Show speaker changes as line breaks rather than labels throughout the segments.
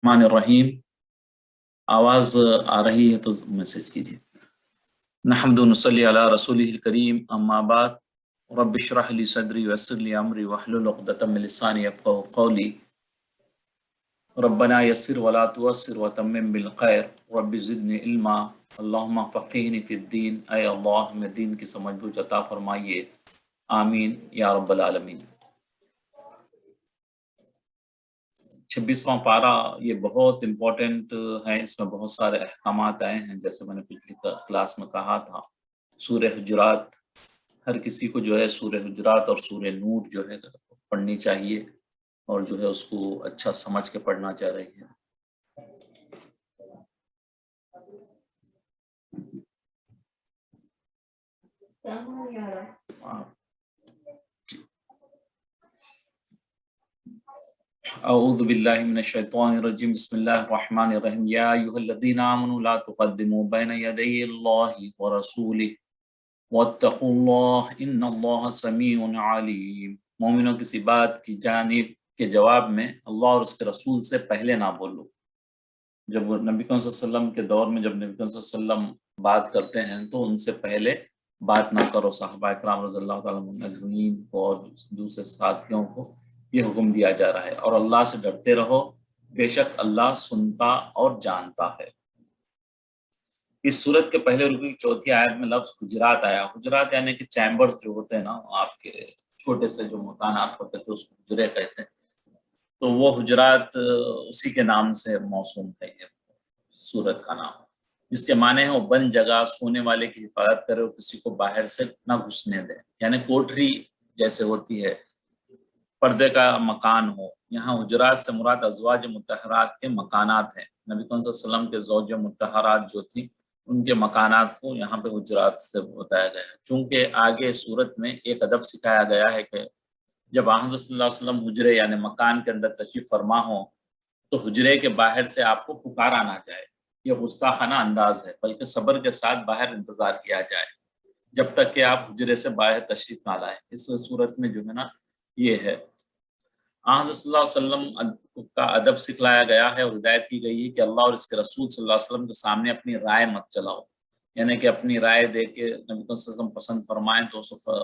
الرحمن الرحیم۔ آواز آ رہی ہے تو میسج کیجیے۔ نحمد و نصلی علی رسولہ الکریم، اما بعد، رب اشرح لی صدری ویسر لی امری واحلل عقدۃ من لسانی یفقهوا قولی، ربنا یسر ولا تعسر وتمم بالخیر، رب زدنی علما، اللہم فقہنی فی الدین، اے اللہ ہمیں دین کی سمجھ بوجھ عطا فرمائیے، آمین یا رب العالمین۔ 26واں پارہ یہ بہت امپورٹنٹ ہے، اس میں بہت سارے احکامات آئے ہیں، جیسے میں نے پچھلی کلاس میں کہا تھا۔ سورہ حجرات، ہر کسی کو جو ہے سورہ حجرات اور سورہ نور جو ہے پڑھنی چاہیے، اور جو ہے اس کو اچھا سمجھ کے پڑھنا چاہ رہی ہے۔ اعوذ باللہ من الشیطان الرجیم، بسم اللہ الرحمن الرحیم، یا ایھا الذین آمنوا لا تقدموا بین یدی اللہ ورسولہ واتقوا اللہ ان اللہ سمیع علیم۔ مومنوں کسی بات کی جانب کے جواب میں اللہ اور اس کے رسول سے پہلے نہ بولو۔ جب نبی کریم صلی اللہ علیہ وسلم کے دور میں جب نبی کریم صلی اللہ علیہ وسلم بات کرتے ہیں تو ان سے پہلے بات نہ کرو۔ صحابہ اکرام رضی اللہ تعالیٰ عنہم اجمعین کو اور دوسرے ساتھیوں کو یہ حکم دیا جا رہا ہے، اور اللہ سے ڈرتے رہو، بے شک اللہ سنتا اور جانتا ہے۔ اس صورت کے پہلے رکوع کی چوتھی آیت میں لفظ حجرات آیا۔ حجرات یعنی کہ چیمبرز جو ہوتے ہیں نا، آپ کے چھوٹے سے جو مکانات ہوتے تھے اس کو حجرے کہتے ہیں، تو وہ حجرات اسی کے نام سے موسوم ہے یہ سورت کا نام، جس کے معنی ہے وہ بند جگہ، سونے والے کی حفاظت کرے اور کسی کو باہر سے نہ گھسنے دے، یعنی کوٹری جیسے ہوتی ہے، پردے کا مکان ہو۔ یہاں حجرات سے مراد ازواج مطہرات کے مکانات ہیں۔ نبی صلی اللہ علیہ وسلم کے زوج مطہرات جو تھی ان کے مکانات کو یہاں پہ حجرات سے بتایا گیا ہے، چونکہ آگے صورت میں ایک ادب سکھایا گیا ہے کہ جب حضرت صلی اللہ علیہ وسلم حجرے یعنی مکان کے اندر تشریف فرما ہوں تو حجرے کے باہر سے آپ کو پکارا نہ جائے، یہ گستاخانہ انداز ہے، بلکہ صبر کے ساتھ باہر انتظار کیا جائے جب تک کہ آپ حجرے سے باہر تشریف نہ لائیں۔ اس صورت میں جو ہے نا یہ ہے حضرت صلی اللہ علیہ وسلم کا ادب سکھلایا گیا ہے، اور ہدایت کی گئی ہے کہ اللہ اور اس کے رسول صلی اللہ علیہ وسلم کے سامنے اپنی رائے مت چلاؤ، یعنی کہ اپنی رائے دے کے نبی صلی اللہ علیہ وسلم پسند فرمائیں تو اس کو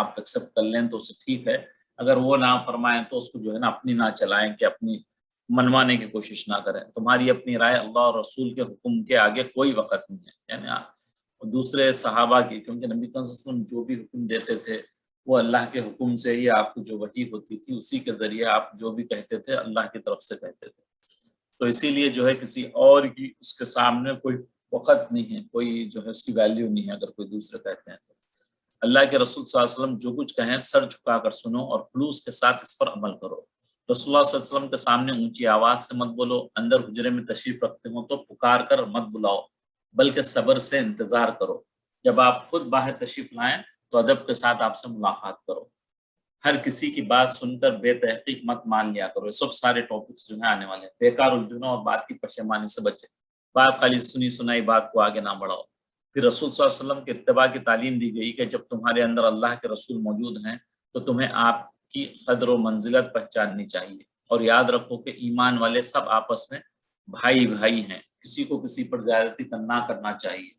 آپ ایکسیپٹ کر لیں تو اسے ٹھیک ہے، اگر وہ نہ فرمائیں تو اس کو جو ہے نا اپنی نہ چلائیں کہ اپنی منوانے کی کوشش نہ کریں۔ تمہاری اپنی رائے اللہ اور رسول کے حکم کے آگے کوئی وقت نہیں ہے، یعنی دوسرے صحابہ کی، کیونکہ نبی صلی اللہ علیہ وسلم جو بھی حکم دیتے تھے وہ اللہ کے حکم سے ہی، آپ کو جو وحی ہوتی تھی اسی کے ذریعے آپ جو بھی کہتے تھے اللہ کی طرف سے کہتے تھے، تو اسی لیے جو ہے کسی اور کی اس کے سامنے کوئی وقت نہیں ہے، کوئی جو ہے اس کی ویلیو نہیں ہے اگر کوئی دوسرے کہتے ہیں تو۔ اللہ کے رسول صلی اللہ علیہ وسلم جو کچھ کہیں سر جھکا کر سنو اور خلوص کے ساتھ اس پر عمل کرو۔ رسول اللہ صلی اللہ علیہ وسلم کے سامنے اونچی آواز سے مت بولو، اندر حجرے میں تشریف رکھتے ہو تو پکار کر مت بلاؤ، بلکہ صبر سے انتظار کرو، جب آپ خود باہر تشریف لائیں تو ادب کے ساتھ آپ سے ملاقات کرو، ہر کسی کی بات سن کر بے تحقیق مت مان لیا کرو۔ یہ سب سارے ٹاپکس جو ہیں آنے والے ہیں۔ بیکار الجھنوں اور بات کی پشیمانی سے بچے، بات خالی سنی سنائی بات کو آگے نہ بڑھاؤ۔ پھر رسول صلی اللہ علیہ وسلم کے اتباع کی تعلیم دی گئی کہ جب تمہارے اندر اللہ کے رسول موجود ہیں تو تمہیں آپ کی قدر و منزلت پہچاننی چاہیے، اور یاد رکھو کہ ایمان والے سب آپس میں بھائی بھائی ہیں، کسی کو کسی پر زیادتی نہ کرنا چاہیے۔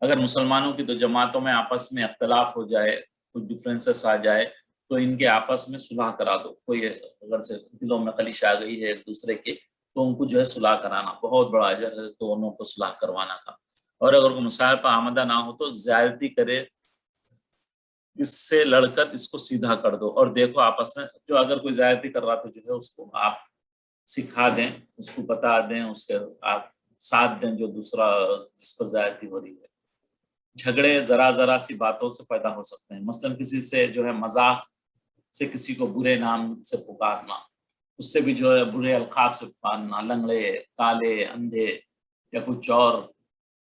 اگر مسلمانوں کی دو جماعتوں میں آپس میں اختلاف ہو جائے، کچھ ڈفرینسز آ جائے تو ان کے آپس میں صلح کرا دو۔ کوئی اگر سے دلوں میں خلیش آ گئی ہے ایک دوسرے کے تو ان کو جو ہے صلح کرانا بہت بڑا اجر ہے، دونوں کو صلح کروانا کا۔ اور اگر کوئی مسائل پر آمدہ نہ ہو تو زیادتی کرے اس سے لڑ کر اس کو سیدھا کر دو، اور دیکھو آپس میں جو اگر کوئی زیادتی کر رہا تو جو ہے اس کو آپ سکھا دیں، اس کو بتا دیں، اس کے آپ ساتھ دیں جو دوسرا جس پر زیادتی ہو رہی ہے۔ جھگڑے ذرا ذرا سی باتوں سے پیدا ہو سکتے ہیں، مثلا کسی سے جو ہے مذاق سے کسی کو برے نام سے پکارنا، اس سے بھی جو ہے برے القاب سے پکارنا، لنگڑے، کالے، اندھے یا کچھ اور،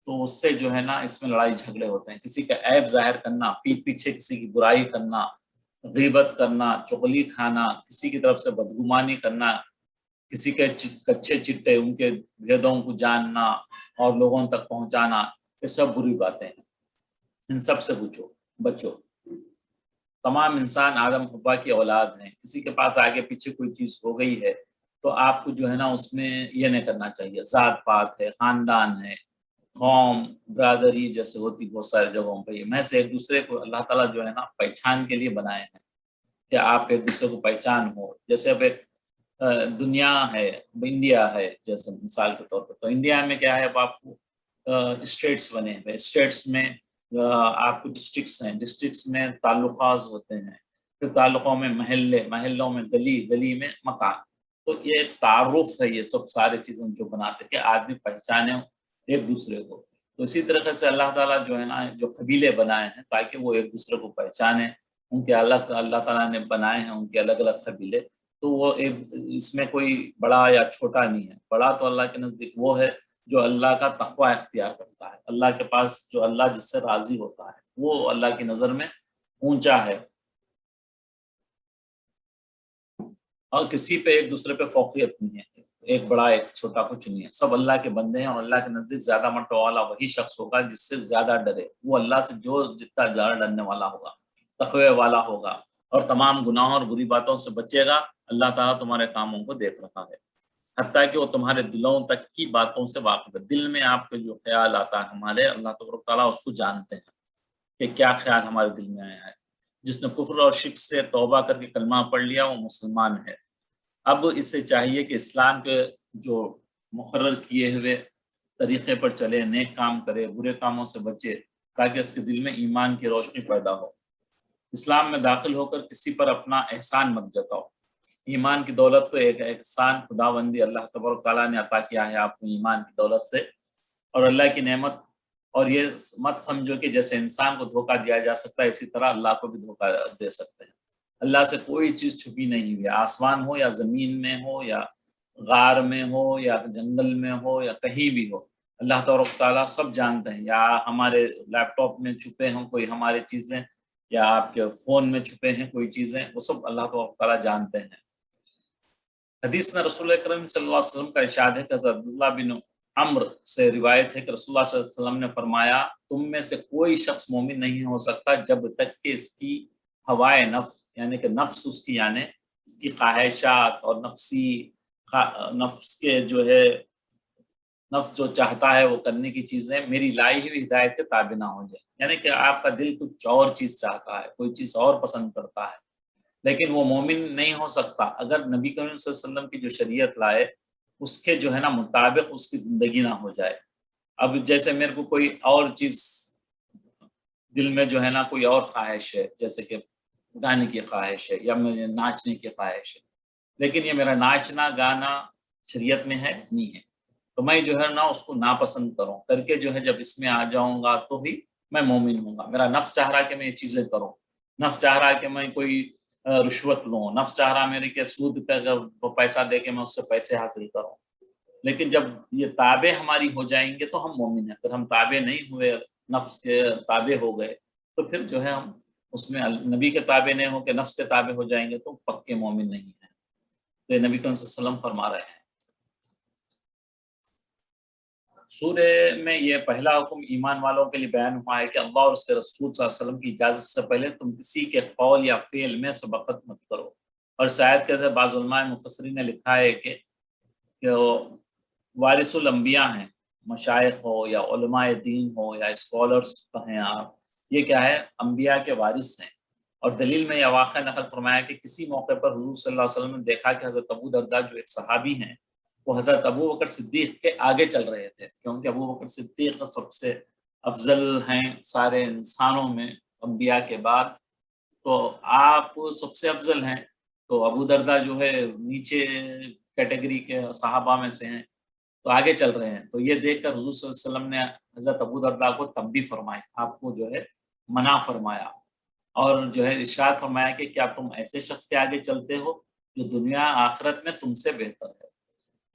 تو اس سے جو ہے نا اس میں لڑائی جھگڑے ہوتے ہیں۔ کسی کا عیب ظاہر کرنا، پیٹ پیچھے کسی کی برائی کرنا، غیبت کرنا، چغلی کھانا، کسی کی طرف سے بدگمانی کرنا، کسی کے کچے چٹے ان کے بھیدوں کو جاننا اور لوگوں تک پہنچانا، یہ سب بری باتیں ہیں، ان سب سے بچو۔ تمام انسان آدم حوا کی اولاد ہیں، کسی کے پاس آگے پیچھے کوئی چیز ہو گئی ہے تو آپ کو جو ہے نا اس میں یہ نہیں کرنا چاہیے، ذات پات ہے، خاندان ہے، قوم، برادری جیسے ہوتی بہت سارے جگہوں پہ، یہ میں سے ایک دوسرے کو اللہ تعالیٰ جو ہے نا پہچان کے لیے بنائے ہیں کہ آپ ایک دوسرے کو پہچان ہو۔ جیسے اب ایک دنیا ہے، انڈیا ہے جیسے مثال کے طور پہ، تو انڈیا میں کیا ہے، اب آپ کو اسٹیٹس بنے ہیں، اسٹیٹس میں آپ کو ڈسٹرکٹس ہیں، ڈسٹرکٹس میں تعلقات ہوتے ہیں، پھر تعلقوں میں محلے، محلوں میں گلی، گلی میں مکان۔ تو یہ تعارف ہے، یہ سب سارے چیزیں جو بناتے کہ آدمی پہچانے ایک دوسرے کو۔ تو اسی طریقے سے اللہ تعالیٰ جو ہے نا جو قبیلے بنائے ہیں تاکہ وہ ایک دوسرے کو پہچانے، ان کے اللہ تعالیٰ نے بنائے ہیں ان کے الگ الگ قبیلے، تو وہ ایک اس میں کوئی بڑا یا چھوٹا نہیں ہے، بڑا تو اللہ کے نزدیک وہ ہے جو اللہ کا تقوی اختیار کرتا ہے، اللہ کے پاس جو اللہ جس سے راضی ہوتا ہے وہ اللہ کی نظر میں اونچا ہے، اور کسی پہ ایک دوسرے پہ فوقیت نہیں ہے، ایک بڑا ایک چھوٹا کچھ نہیں ہے، سب اللہ کے بندے ہیں، اور اللہ کے نزدیک زیادہ مرتبہ والا وہی شخص ہوگا جس سے زیادہ ڈرے، وہ اللہ سے جو جتنا زیادہ ڈرنے والا ہوگا، تقوی والا ہوگا، اور تمام گناہوں اور بری باتوں سے بچے گا۔ اللہ تعالیٰ تمہارے کاموں کو دیکھ رہا ہے، حتیٰ کہ وہ تمہارے دلوں تک کی باتوں سے واقف ہے، دل میں آپ کے جو خیال آتا ہے ہمارے، اللہ تبارک تعالیٰ اس کو جانتے ہیں کہ کیا خیال ہمارے دل میں آیا ہے۔ جس نے کفر اور شرک سے توبہ کر کے کلمہ پڑھ لیا وہ مسلمان ہے، اب اسے چاہیے کہ اسلام کے جو مقرر کیے ہوئے طریقے پر چلے، نیک کام کرے، برے کاموں سے بچے، تاکہ اس کے دل میں ایمان کی روشنی پیدا ہو۔ اسلام میں داخل ہو کر کسی پر اپنا احسان مت جتاؤ، ایمان کی دولت تو ایک احسان خداوندی اللہ تبارک تعالیٰ نے عطا کیا ہے آپ کو ایمان کی دولت سے، اور اللہ کی نعمت، اور یہ مت سمجھو کہ جیسے انسان کو دھوکہ دیا جا سکتا ہے اسی طرح اللہ کو بھی دھوکہ دے سکتے ہیں۔ اللہ سے کوئی چیز چھپی نہیں ہوئی، آسمان ہو یا زمین میں ہو یا غار میں ہو یا جنگل میں ہو یا کہیں بھی ہو، اللہ تبارک تعالیٰ سب جانتے ہیں، یا ہمارے لیپ ٹاپ میں چھپے ہوں کوئی ہماری چیزیں، یا آپ کے فون میں چھپے ہیں کوئی چیزیں، وہ سب اللہ تبارک تعالیٰ جانتے ہیں۔ حدیث میں رسول اکرم صلی اللہ علیہ وسلم کا ارشاد ہے کہ حضرت عبداللہ بن عمر سے روایت ہے کہ رسول اللہ صلی اللہ علیہ وسلم نے فرمایا، تم میں سے کوئی شخص مومن نہیں ہو سکتا جب تک کہ اس کی ہوائے نفس، یعنی کہ نفس اس کی، یعنی اس کی خواہشات اور نفس کے جو ہے، نفس جو چاہتا ہے وہ کرنے کی چیزیں میری لائی ہوئی ہدایت کے تابع نہ ہو جائے، یعنی کہ آپ کا دل کچھ اور چیز چاہتا ہے، کوئی چیز اور پسند کرتا ہے، لیکن وہ مومن نہیں ہو سکتا اگر نبی کریم صلی اللہ علیہ وسلم کی جو شریعت لائے اس کے جو ہے نا مطابق اس کی زندگی نہ ہو جائے۔ اب جیسے میرے کو کوئی اور چیز دل میں جو ہے نا کوئی اور خواہش ہے، جیسے کہ گانے کی خواہش ہے یا مجھے ناچنے کی خواہش ہے، لیکن یہ میرا ناچنا گانا شریعت میں ہے نہیں ہے، تو میں جو ہے نا اس کو ناپسند کروں کر کے جو ہے جب اس میں آ جاؤں گا تو ہی میں مومن ہوں گا۔ میرا نفس چاہ رہا کہ میں یہ چیزیں کروں، نفس چاہ رہا کہ میں کوئی رشوت لوں، نفس چاہ رہا میرے کہ سود پہ پیسہ دے کے میں اس سے پیسے حاصل کروں، لیکن جب یہ تابع ہماری ہو جائیں گے تو ہم مومن ہیں، اگر ہم تابع نہیں ہوئے، نفس کے تابع ہو گئے تو پھر جو ہے ہم اس میں نبی کے تابع نہیں ہو کے نفس کے تابع ہو جائیں گے تو پکے مومن نہیں ہیں۔ تو یہ نبی صلی اللہ علیہ وسلم فرما رہے ہیں۔ سورہ میں یہ پہلا حکم ایمان والوں کے لیے بیان ہوا ہے کہ اللہ اور اس کے رسول صلی اللہ علیہ وسلم کی اجازت سے پہلے تم کسی کے قول یا فعل میں سبقت مت کرو، اور شاید کہ بعض علماء مفسرین نے لکھا ہے کہ وہ وارث الانبیاء ہیں، مشائخ ہو یا علماء دین ہو یا اسکالرس کہیں آپ، یہ کیا ہے، انبیاء کے وارث ہیں۔ اور دلیل میں یہ واقعہ نقل فرمایا کہ کسی موقع پر حضور صلی اللہ علیہ وسلم نے دیکھا کہ حضرت ابو درداء جو ایک صحابی ہیں وہ حضرت ابو بکر صدیق کے آگے چل رہے تھے، کیونکہ ابو بکر صدیق سب سے افضل ہیں سارے انسانوں میں انبیاء کے بعد، تو آپ سب سے افضل ہیں، تو ابو درداء جو ہے نیچے کیٹیگری کے صحابہ میں سے ہیں تو آگے چل رہے ہیں، تو یہ دیکھ کر حضور صلی اللہ علیہ وسلم نے حضرت ابو درداء کو تنبیہ فرمائی، آپ کو جو ہے منع فرمایا، اور جو ہے ارشاد فرمایا کہ کیا تم ایسے شخص کے آگے چلتے ہو جو دنیا آخرت میں تم سے بہتر ہے،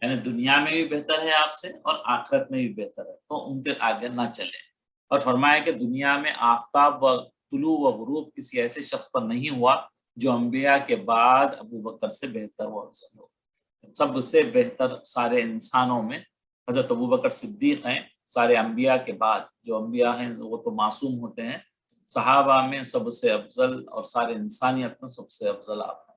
یعنی دنیا میں بھی بہتر ہے آپ سے اور آخرت میں بھی بہتر ہے، تو ان کے آگے نہ چلیں۔ اور فرمایا کہ دنیا میں آفتاب و طلوع و غروب کسی ایسے شخص پر نہیں ہوا جو انبیاء کے بعد ابو بکر سے بہتر و افضل ہو، سب سے بہتر سارے انسانوں میں حضرت ابو بکر صدیق ہیں، سارے انبیاء کے بعد جو انبیاء ہیں وہ تو معصوم ہوتے ہیں، صحابہ میں سب سے افضل اور سارے انسانیت میں سب سے افضل آپ ہیں۔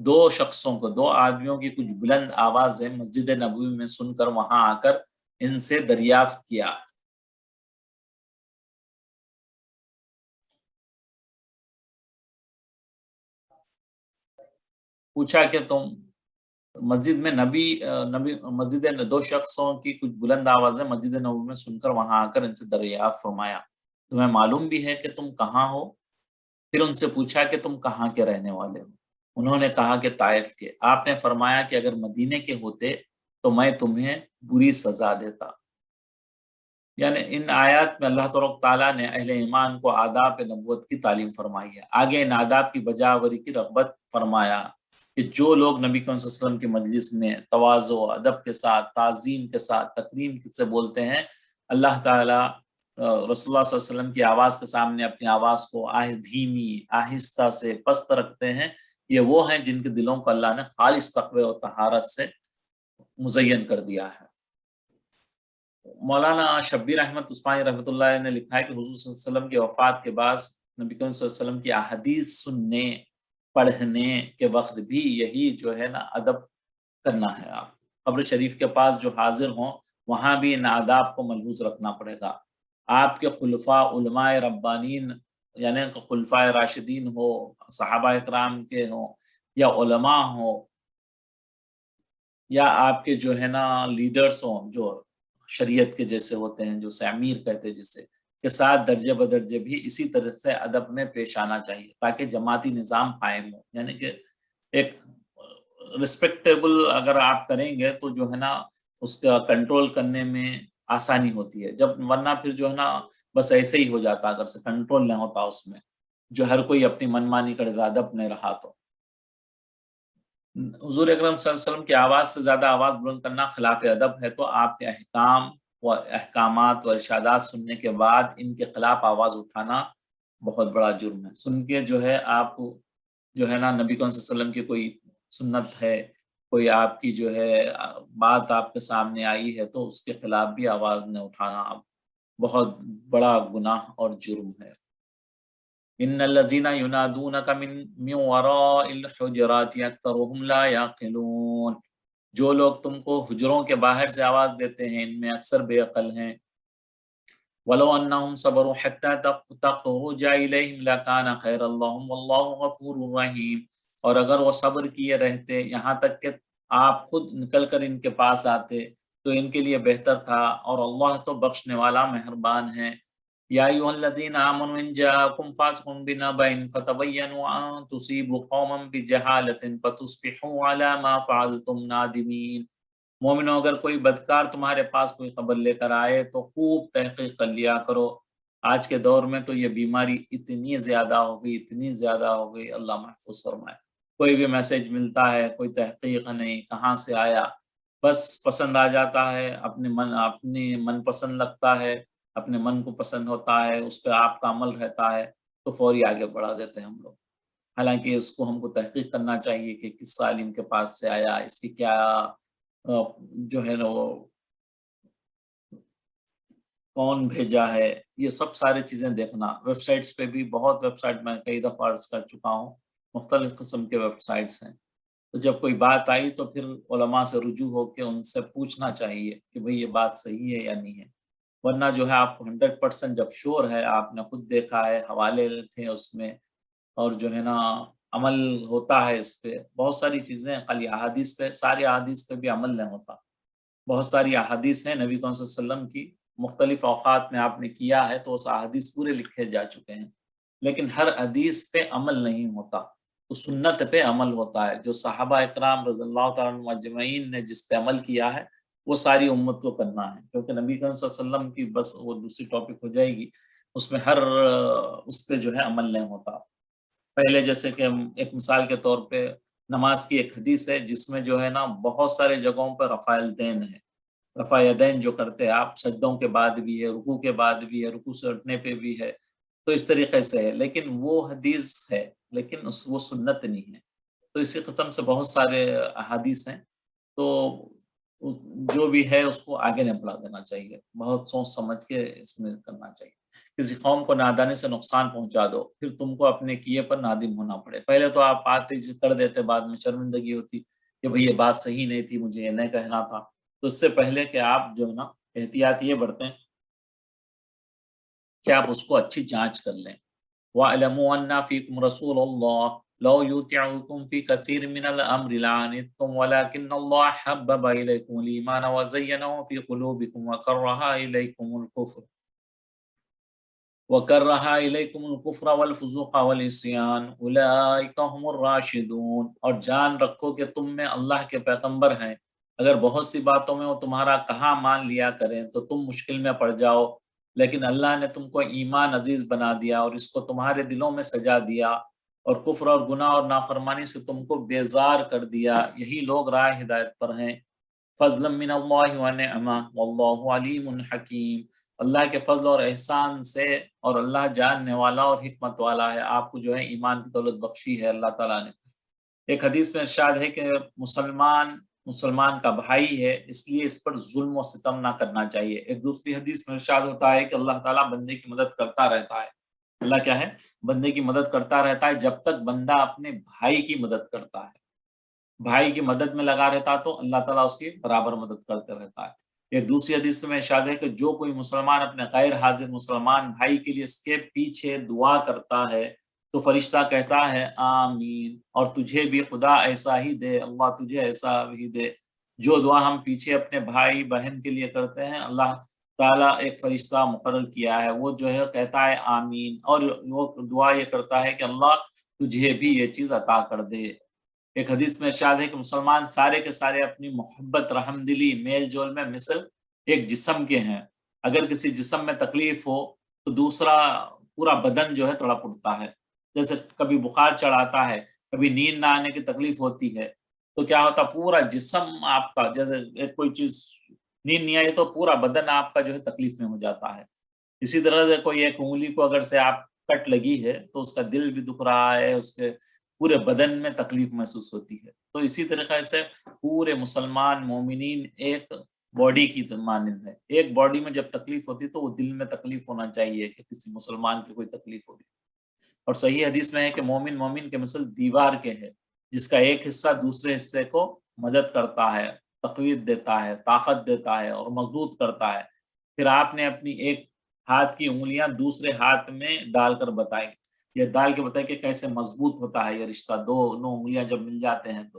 دو شخصوں کو، دو آدمیوں کی کچھ بلند آوازیں مسجد نبوی میں سن کر وہاں آ کر ان سے دریافت کیا، پوچھا کہ تم مسجد میں نبی مسجد، دو شخصوں کی کچھ بلند آوازیں مسجد نبوی میں سن کر وہاں آ کر ان سے دریافت فرمایا، تمہیں معلوم بھی ہے کہ تم کہاں ہو؟ پھر ان سے پوچھا کہ تم کہاں کے رہنے والے ہو؟ انہوں نے کہا کہ طائف کے۔ آپ نے فرمایا کہ اگر مدینے کے ہوتے تو میں تمہیں بری سزا دیتا۔ یعنی ان آیات میں اللہ تبارک تعالیٰ نے اہل ایمان کو آداب نبوت کی تعلیم فرمائی ہے، آگے ان آداب کی بجاوری کی رغبت فرمایا کہ جو لوگ نبی کریم صلی اللہ علیہ وسلم کی مجلس میں تواضع، ادب کے ساتھ، تعظیم کے ساتھ، تکریم سے بولتے ہیں، اللہ تعالیٰ رسول اللہ صلی اللہ علیہ وسلم کی آواز کے سامنے اپنی آواز کو دھیمی، آہستہ سے پست رکھتے ہیں، یہ وہ ہیں جن کے دلوں کو اللہ نے خالص تقوی و طہارت سے مزین کر دیا ہے۔ مولانا شبیر احمد عثمانی رحمۃ اللہ علیہ نے لکھا ہے کہ حضور صلی اللہ علیہ وسلم کی وفات کے بعد نبی کریم صلی اللہ علیہ وسلم کی احادیث سننے پڑھنے کے وقت بھی یہی جو ہے نا ادب کرنا ہے۔ آپ قبر شریف کے پاس جو حاضر ہوں وہاں بھی ان آداب کو ملحوظ رکھنا پڑے گا۔ آپ کے خلفاء علماء ربانین، یعنی خلفاء راشدین ہو، صحابہ اکرام کے ہوں یا علماء ہوں، یا آپ کے جو ہے نا لیڈرز ہوں جو شریعت کے جیسے ہوتے ہیں، جو سے امیر کہتے ہیں جسے، کے ساتھ درجے بدرجے بھی اسی طرح سے ادب میں پیش آنا چاہیے تاکہ جماعتی نظام قائم ہو۔ یعنی کہ ایک رسپیکٹیبل اگر آپ کریں گے تو جو ہے نا اس کا کنٹرول کرنے میں آسانی ہوتی ہے، جب ورنہ پھر جو ہے نا بس ایسے ہی ہو جاتا اگر سے کنٹرول نہ ہوتا اس میں، جو ہر کوئی اپنی منمانی کرے گا، ادب نہیں رہا تو۔ حضور اکرم صلی اللہ علیہ وسلم کی آواز سے زیادہ آواز بلند کرنا خلاف ادب ہے، تو آپ کے احکام و احکامات و ارشادات سننے کے بعد ان کے خلاف آواز اٹھانا بہت بڑا جرم ہے۔ سن کے جو ہے آپ جو ہے نا نبی کریم صلی اللہ علیہ وسلم کی کوئی سنت ہے، کوئی آپ کی جو ہے بات آپ کے سامنے آئی ہے تو اس کے خلاف بھی آواز نہ اٹھانا بہت بڑا گناہ اور جرم ہے۔ ان الذين ينادونك من وراء الحجرات اكثرهم لا يعقلون، جو لوگ تم کو حجروں کے باہر سے آواز دیتے ہیں ان میں اکثر بے عقل ہیں۔ ولو انهم صبروا حتى تخرج اليهم لكان خيرا لهم والله غفور رحيم، اور اگر وہ صبر کیے رہتے یہاں تک کہ آپ خود نکل کر ان کے پاس آتے تو ان کے لیے بہتر تھا، اور اللہ تو بخشنے والا مہربان ہے۔ یا ایھا الذین آمنوا ان جاءکم فاسق بنبأ فتبینوا ان تصیبوا قوما بجہالۃ فتصبحوا علی ما فعلتم نادمین، مومنو اگر کوئی بدکار تمہارے پاس کوئی خبر لے کر آئے تو خوب تحقیق کر لیا کرو۔ آج کے دور میں تو یہ بیماری اتنی زیادہ ہو گئی، اتنی زیادہ ہو گئی، اللہ محفوظ فرمائے۔ کوئی بھی میسج ملتا ہے کوئی تحقیق نہیں کہاں سے آیا، بس پسند آ جاتا ہے، اپنی من پسند لگتا ہے، اپنے من کو پسند ہوتا ہے، اس پہ آپ کا عمل رہتا ہے تو فوری آگے بڑھا دیتے ہیں ہم لوگ۔ حالانکہ اس کو ہم کو تحقیق کرنا چاہیے کہ کس عالم کے پاس سے آیا، اس کی کیا جو ہے نا وہ کون بھیجا ہے، یہ سب ساری چیزیں دیکھنا۔ ویب سائٹس پہ بھی بہت ویب سائٹ میں کئی دفعہ عرض کر چکا ہوں، مختلف قسم کے ویب سائٹس ہیں، تو جب کوئی بات آئی تو پھر علماء سے رجوع ہو کے ان سے پوچھنا چاہیے کہ بھئی یہ بات صحیح ہے یا نہیں ہے، ورنہ جو ہے آپ کو 100% جب شور ہے، آپ نے خود دیکھا ہے، حوالے تھے اس میں، اور جو ہے نا عمل ہوتا ہے اس پہ، بہت ساری چیزیں خالی احادیث پہ، ساری احادیث پہ بھی عمل نہیں ہوتا۔ بہت ساری احادیث ہیں نبی کریم صلی اللہ علیہ وسلم کی، مختلف اوقات میں آپ نے کیا ہے تو اس احادیث پورے لکھے جا چکے ہیں، لیکن ہر حدیث پہ عمل نہیں ہوتا، تو سنت پہ عمل ہوتا ہے۔ جو صحابہ اکرام رضی اللہ تعالیٰ عنہم اجمعین نے جس پہ عمل کیا ہے وہ ساری امت کو کرنا ہے، کیونکہ نبی کریم صلی اللہ علیہ وسلم کی بس وہ دوسری ٹاپک ہو جائے گی، اس میں ہر اس پہ جو ہے عمل نہیں ہوتا۔ پہلے جیسے کہ ایک مثال کے طور پہ نماز کی ایک حدیث ہے جس میں جو ہے نا بہت سارے جگہوں پہ رفع الیدین ہے، رفع یدین جو کرتے ہیں آپ سجدوں کے بعد بھی ہے، رکوع کے بعد بھی ہے، رکوع سے اٹھنے پہ بھی ہے، تو اس طریقے سے ہے، لیکن وہ حدیث ہے لیکن وہ سنت نہیں ہے۔ تو اسی قسم سے بہت سارے احادیث ہیں، تو جو بھی ہے اس کو آگے نہیں بڑھا دینا چاہیے، بہت سوچ سمجھ کے اس میں کرنا چاہیے۔ کسی قوم کو نادانی سے نقصان پہنچا دو، پھر تم کو اپنے کیے پر نادم ہونا پڑے۔ پہلے تو آپ آتے کر دیتے، بعد میں شرمندگی ہوتی کہ بھئی یہ بات صحیح نہیں تھی، مجھے یہ نہیں کہنا تھا۔ تو اس سے پہلے کہ آپ جو ہے نا احتیاط یہ برتیں کہ آپ اس کو اچھی جانچ کر لیں۔ وَاعْلَمُوا أَنَّ فِيكُمْ رَسُولَ اللَّهِ لَوْ يُطِيعُكُمْ فِي كَثِيرٍ مِّنَ الْأَمْرِ لَعَنِتُّمْ وَلَٰكِنَّ اللَّهَ حَبَّبَ إِلَيْكُمُ الْإِيمَانَ وَزَيَّنَهُ فِي قُلُوبِكُمْ وَكَرَّهَ إِلَيْكُمُ الْكُفْرَ وَالْفُسُوقَ وَالْعِصْيَانَ أُولَٰئِكَ هُمُ الرَّاشِدُونَ۔ اور جان رکھو کہ تم میں اللہ کے پیغمبر ہیں، اگر بہت سی باتوں میں وہ تمہارا کہاں مان لیا کریں تو تم مشکل میں پڑ جاؤ، لیکن اللہ نے تم کو ایمان عزیز بنا دیا اور اس کو تمہارے دلوں میں سجا دیا، اور کفر اور گناہ اور نافرمانی سے تم کو بیزار کر دیا، یہی لوگ راہ ہدایت پر ہیں۔ فضلا من اللہ ونعمہ واللہ علیم حکیم۔ اللہ کے فضل اور احسان سے، اور اللہ جاننے والا اور حکمت والا ہے۔ آپ کو جو ہے ایمان کی دولت بخشی ہے اللہ تعالیٰ نے۔ ایک حدیث میں ارشاد ہے کہ مسلمان کا بھائی ہے، اس لیے اس پر ظلم و ستم نہ کرنا چاہیے۔ ایک دوسری حدیث میں ارشاد ہوتا ہے کہ اللہ تعالیٰ بندے کی مدد کرتا رہتا ہے۔ اللہ کیا ہے؟ بندے کی مدد کرتا رہتا ہے جب تک بندہ اپنے بھائی کی مدد کرتا ہے۔ بھائی کی مدد میں لگا رہتا تو اللہ تعالیٰ اس کی برابر مدد کرتے رہتا ہے۔ ایک دوسری حدیث میں ارشاد ہے کہ جو کوئی مسلمان اپنے غیر حاضر مسلمان بھائی کے لیے اس کے پیچھے دعا کرتا ہے تو فرشتہ کہتا ہے آمین، اور تجھے بھی خدا ایسا ہی دے، اللہ تجھے ایسا ہی دے۔ جو دعا ہم پیچھے اپنے بھائی بہن کے لیے کرتے ہیں، اللہ تعالیٰ ایک فرشتہ مقرر کیا ہے، وہ جو ہے کہتا ہے آمین، اور وہ دعا یہ کرتا ہے کہ اللہ تجھے بھی یہ چیز عطا کر دے۔ ایک حدیث میں ارشاد ہے کہ مسلمان سارے کے سارے اپنی محبت، رحم دلی، میل جول میں مثل ایک جسم کے ہیں۔ اگر کسی جسم میں تکلیف ہو تو دوسرا پورا بدن جو ہے تڑپ اٹھتا ہے۔ جیسے کبھی بخار چڑھاتا ہے، کبھی نیند نہ آنے کی تکلیف ہوتی ہے، تو کیا ہوتا پورا جسم آپ کا، جیسے ایک کوئی چیز نیند نہیں آئی تو پورا بدن آپ کا جو ہے تکلیف میں ہو جاتا ہے۔ اسی طرح سے کوئی ایک انگلی کو اگر سے آپ کٹ لگی ہے تو اس کا دل بھی دکھ رہا ہے، اس کے پورے بدن میں تکلیف محسوس ہوتی ہے۔ تو اسی طریقے سے پورے مسلمان مومنین ایک باڈی کی مانند ہے۔ ایک باڈی میں جب تکلیف ہوتی تو وہ دل میں تکلیف ہونا چاہیے کہ کسی مسلمان کی کوئی تکلیف ہوگی۔ اور صحیح حدیث میں ہے کہ مومن مومن کے مثل دیوار کے ہے، جس کا ایک حصہ دوسرے حصے کو مدد کرتا ہے، تقویت دیتا ہے، طاقت دیتا ہے اور مضبوط کرتا ہے۔ پھر آپ نے اپنی ایک ہاتھ کی انگلیاں دوسرے ہاتھ میں ڈال کر بتائی، یہ ڈال کے بتائی کہ کیسے مضبوط ہوتا ہے یہ رشتہ، دونوں انگلیاں جب مل جاتے ہیں تو۔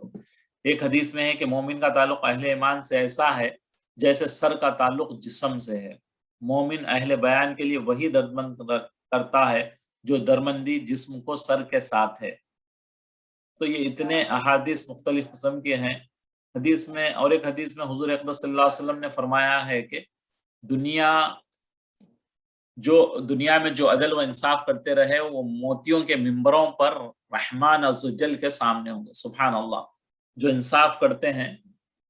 ایک حدیث میں ہے کہ مومن کا تعلق اہل ایمان سے ایسا ہے جیسے سر کا تعلق جسم سے ہے۔ مومن اہل بیان کے لیے وہی دردمند کرتا ہے جو درمندی جسم کو سر کے ساتھ ہے۔ تو یہ اتنے احادیث مختلف قسم کے ہیں۔ حدیث میں، اور ایک حدیث میں حضور اقدس صلی اللہ علیہ وسلم نے فرمایا ہے کہ دنیا میں جو عدل و انصاف کرتے رہے وہ موتیوں کے ممبروں پر رحمان عز و جل کے سامنے ہوں گے۔ سبحان اللہ، جو انصاف کرتے ہیں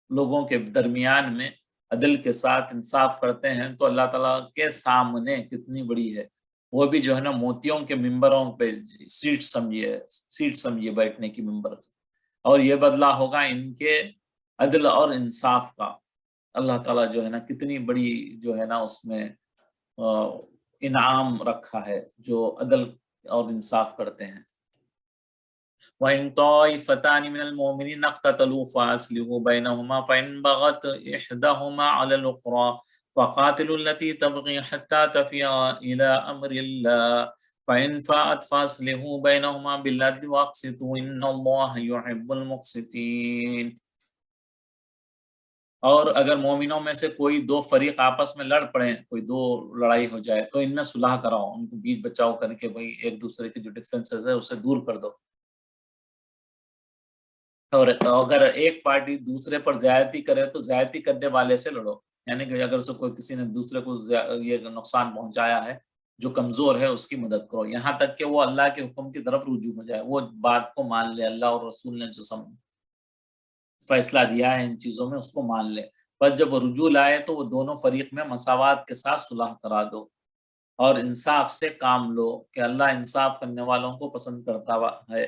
لوگوں کے درمیان میں، عدل کے ساتھ انصاف کرتے ہیں تو اللہ تعالیٰ کے سامنے کتنی بڑی ہے، وہ بھی جو ہے نا موتیوں کے ممبروں پہ سیٹ سمجھیے بیٹھنے کی ممبر سے، اور یہ بدلہ ہوگا ان کے عدل اور انصاف کا۔ اللہ تعالیٰ جو ہے نا کتنی بڑی جو ہے نا اس میں انعام رکھا ہے جو عدل اور انصاف کرتے ہیں۔ وَإِن طَائِفَتَانِ مِنَ الْمُؤْمِنِينَ اقْتَتَلُوا فَأَصْلِحُوا بَيْنَهُمَا فَإِن بَغَتْ إِحْدَاهُمَا عَلَى الْأُخْرَى فَقَاتِلُوا الَّتِي تَبْغِي حَتَّى تَفِيءَ إِلَى أَمْرِ اللَّهِ فَإِن فَاءَتْ فَأَصْلِحُوا بَيْنَهُمَا بِالْعَدْلِ وَأَقْسِطُوا إِنَّ اللَّهَ يُحِبُّ الْمُقْسِطِينَ۔ اور اگر مومنوں میں سے کوئی دو فریق آپس میں لڑ پڑیں، کوئی دو لڑائی ہو جائے تو ان میں صلح کراؤ، ان کو بیچ بچاؤ کر کے بھائی ایک دوسرے کے جو ڈفرینسز ہے اسے دور کر دو۔ اور اگر ایک پارٹی دوسرے پر زیادتی کرے تو زیادتی کرنے والے سے لڑو، یعنی کہ اگر کوئی کسی نے دوسرے کو یہ نقصان پہنچایا ہے، جو کمزور ہے اس کی مدد کرو، یہاں تک کہ وہ اللہ کے حکم کی طرف رجوع ہو جائے، وہ بات کو مان لے، اللہ اور رسول نے جو فیصلہ دیا ہے ان چیزوں میں اس کو مان لے۔ بس جب وہ رجوع لائے تو وہ دونوں فریق میں مساوات کے ساتھ صلح کرا دو اور انصاف سے کام لو کہ اللہ انصاف کرنے والوں کو پسند کرتا ہے۔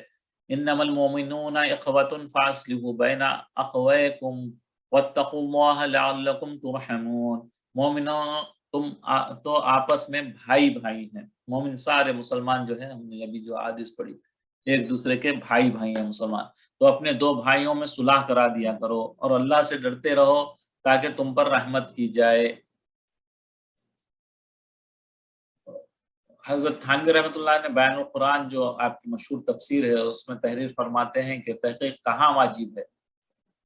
انما المؤمنون اخوة فاصلحوا بین اخویکم وَاتَّقُوا اللَّهَ لَعَلَّكُمْ تُرْحَمُونَ، مومنوں تم تو آپس میں بھائی بھائی ہیں، مومن سارے مسلمان جو ہیں، ہم نے ابھی جو حدیث پڑھی، ایک دوسرے کے بھائی بھائی ہیں مسلمان، تو اپنے دو بھائیوں میں صلح کرا دیا کرو اور اللہ سے ڈرتے رہو تاکہ تم پر رحمت کی جائے۔ حضرت تھانوی رحمۃ اللہ نے بیان القرآن جو آپ کی مشہور تفسیر ہے اس میں تحریر فرماتے ہیں کہ تحقیق کہاں واجب ہے،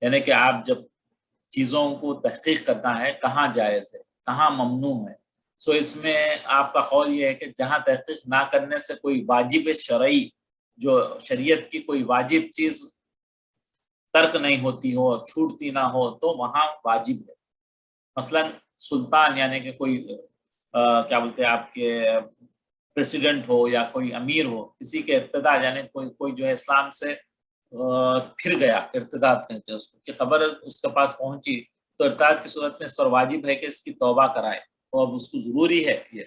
یعنی کہ آپ جب چیزوں کو تحقیق کرنا ہے کہاں جائز ہے کہاں ممنوع ہے، سو اس میں آپ کا قول یہ ہے کہ جہاں تحقیق نہ کرنے سے کوئی واجب شرعی، جو شریعت کی کوئی واجب چیز ترک نہیں ہوتی ہو چھوٹتی نہ ہو تو وہاں واجب ہے۔ مثلا سلطان یعنی کہ کوئی کیا بولتے ہیں آپ کے پریسیڈنٹ ہو یا کوئی امیر ہو، کسی کے ارتداد یعنی کوئی جو ہے اسلام سے پھر گیا، ارتداد کہتے ہیں اس کو، کہ خبر اس کے پاس پہنچی تو ارتداد کی صورت میں اس پر واجب ہے کہ اس کی توبہ کرائے، تو اب اس کو ضروری ہے یہ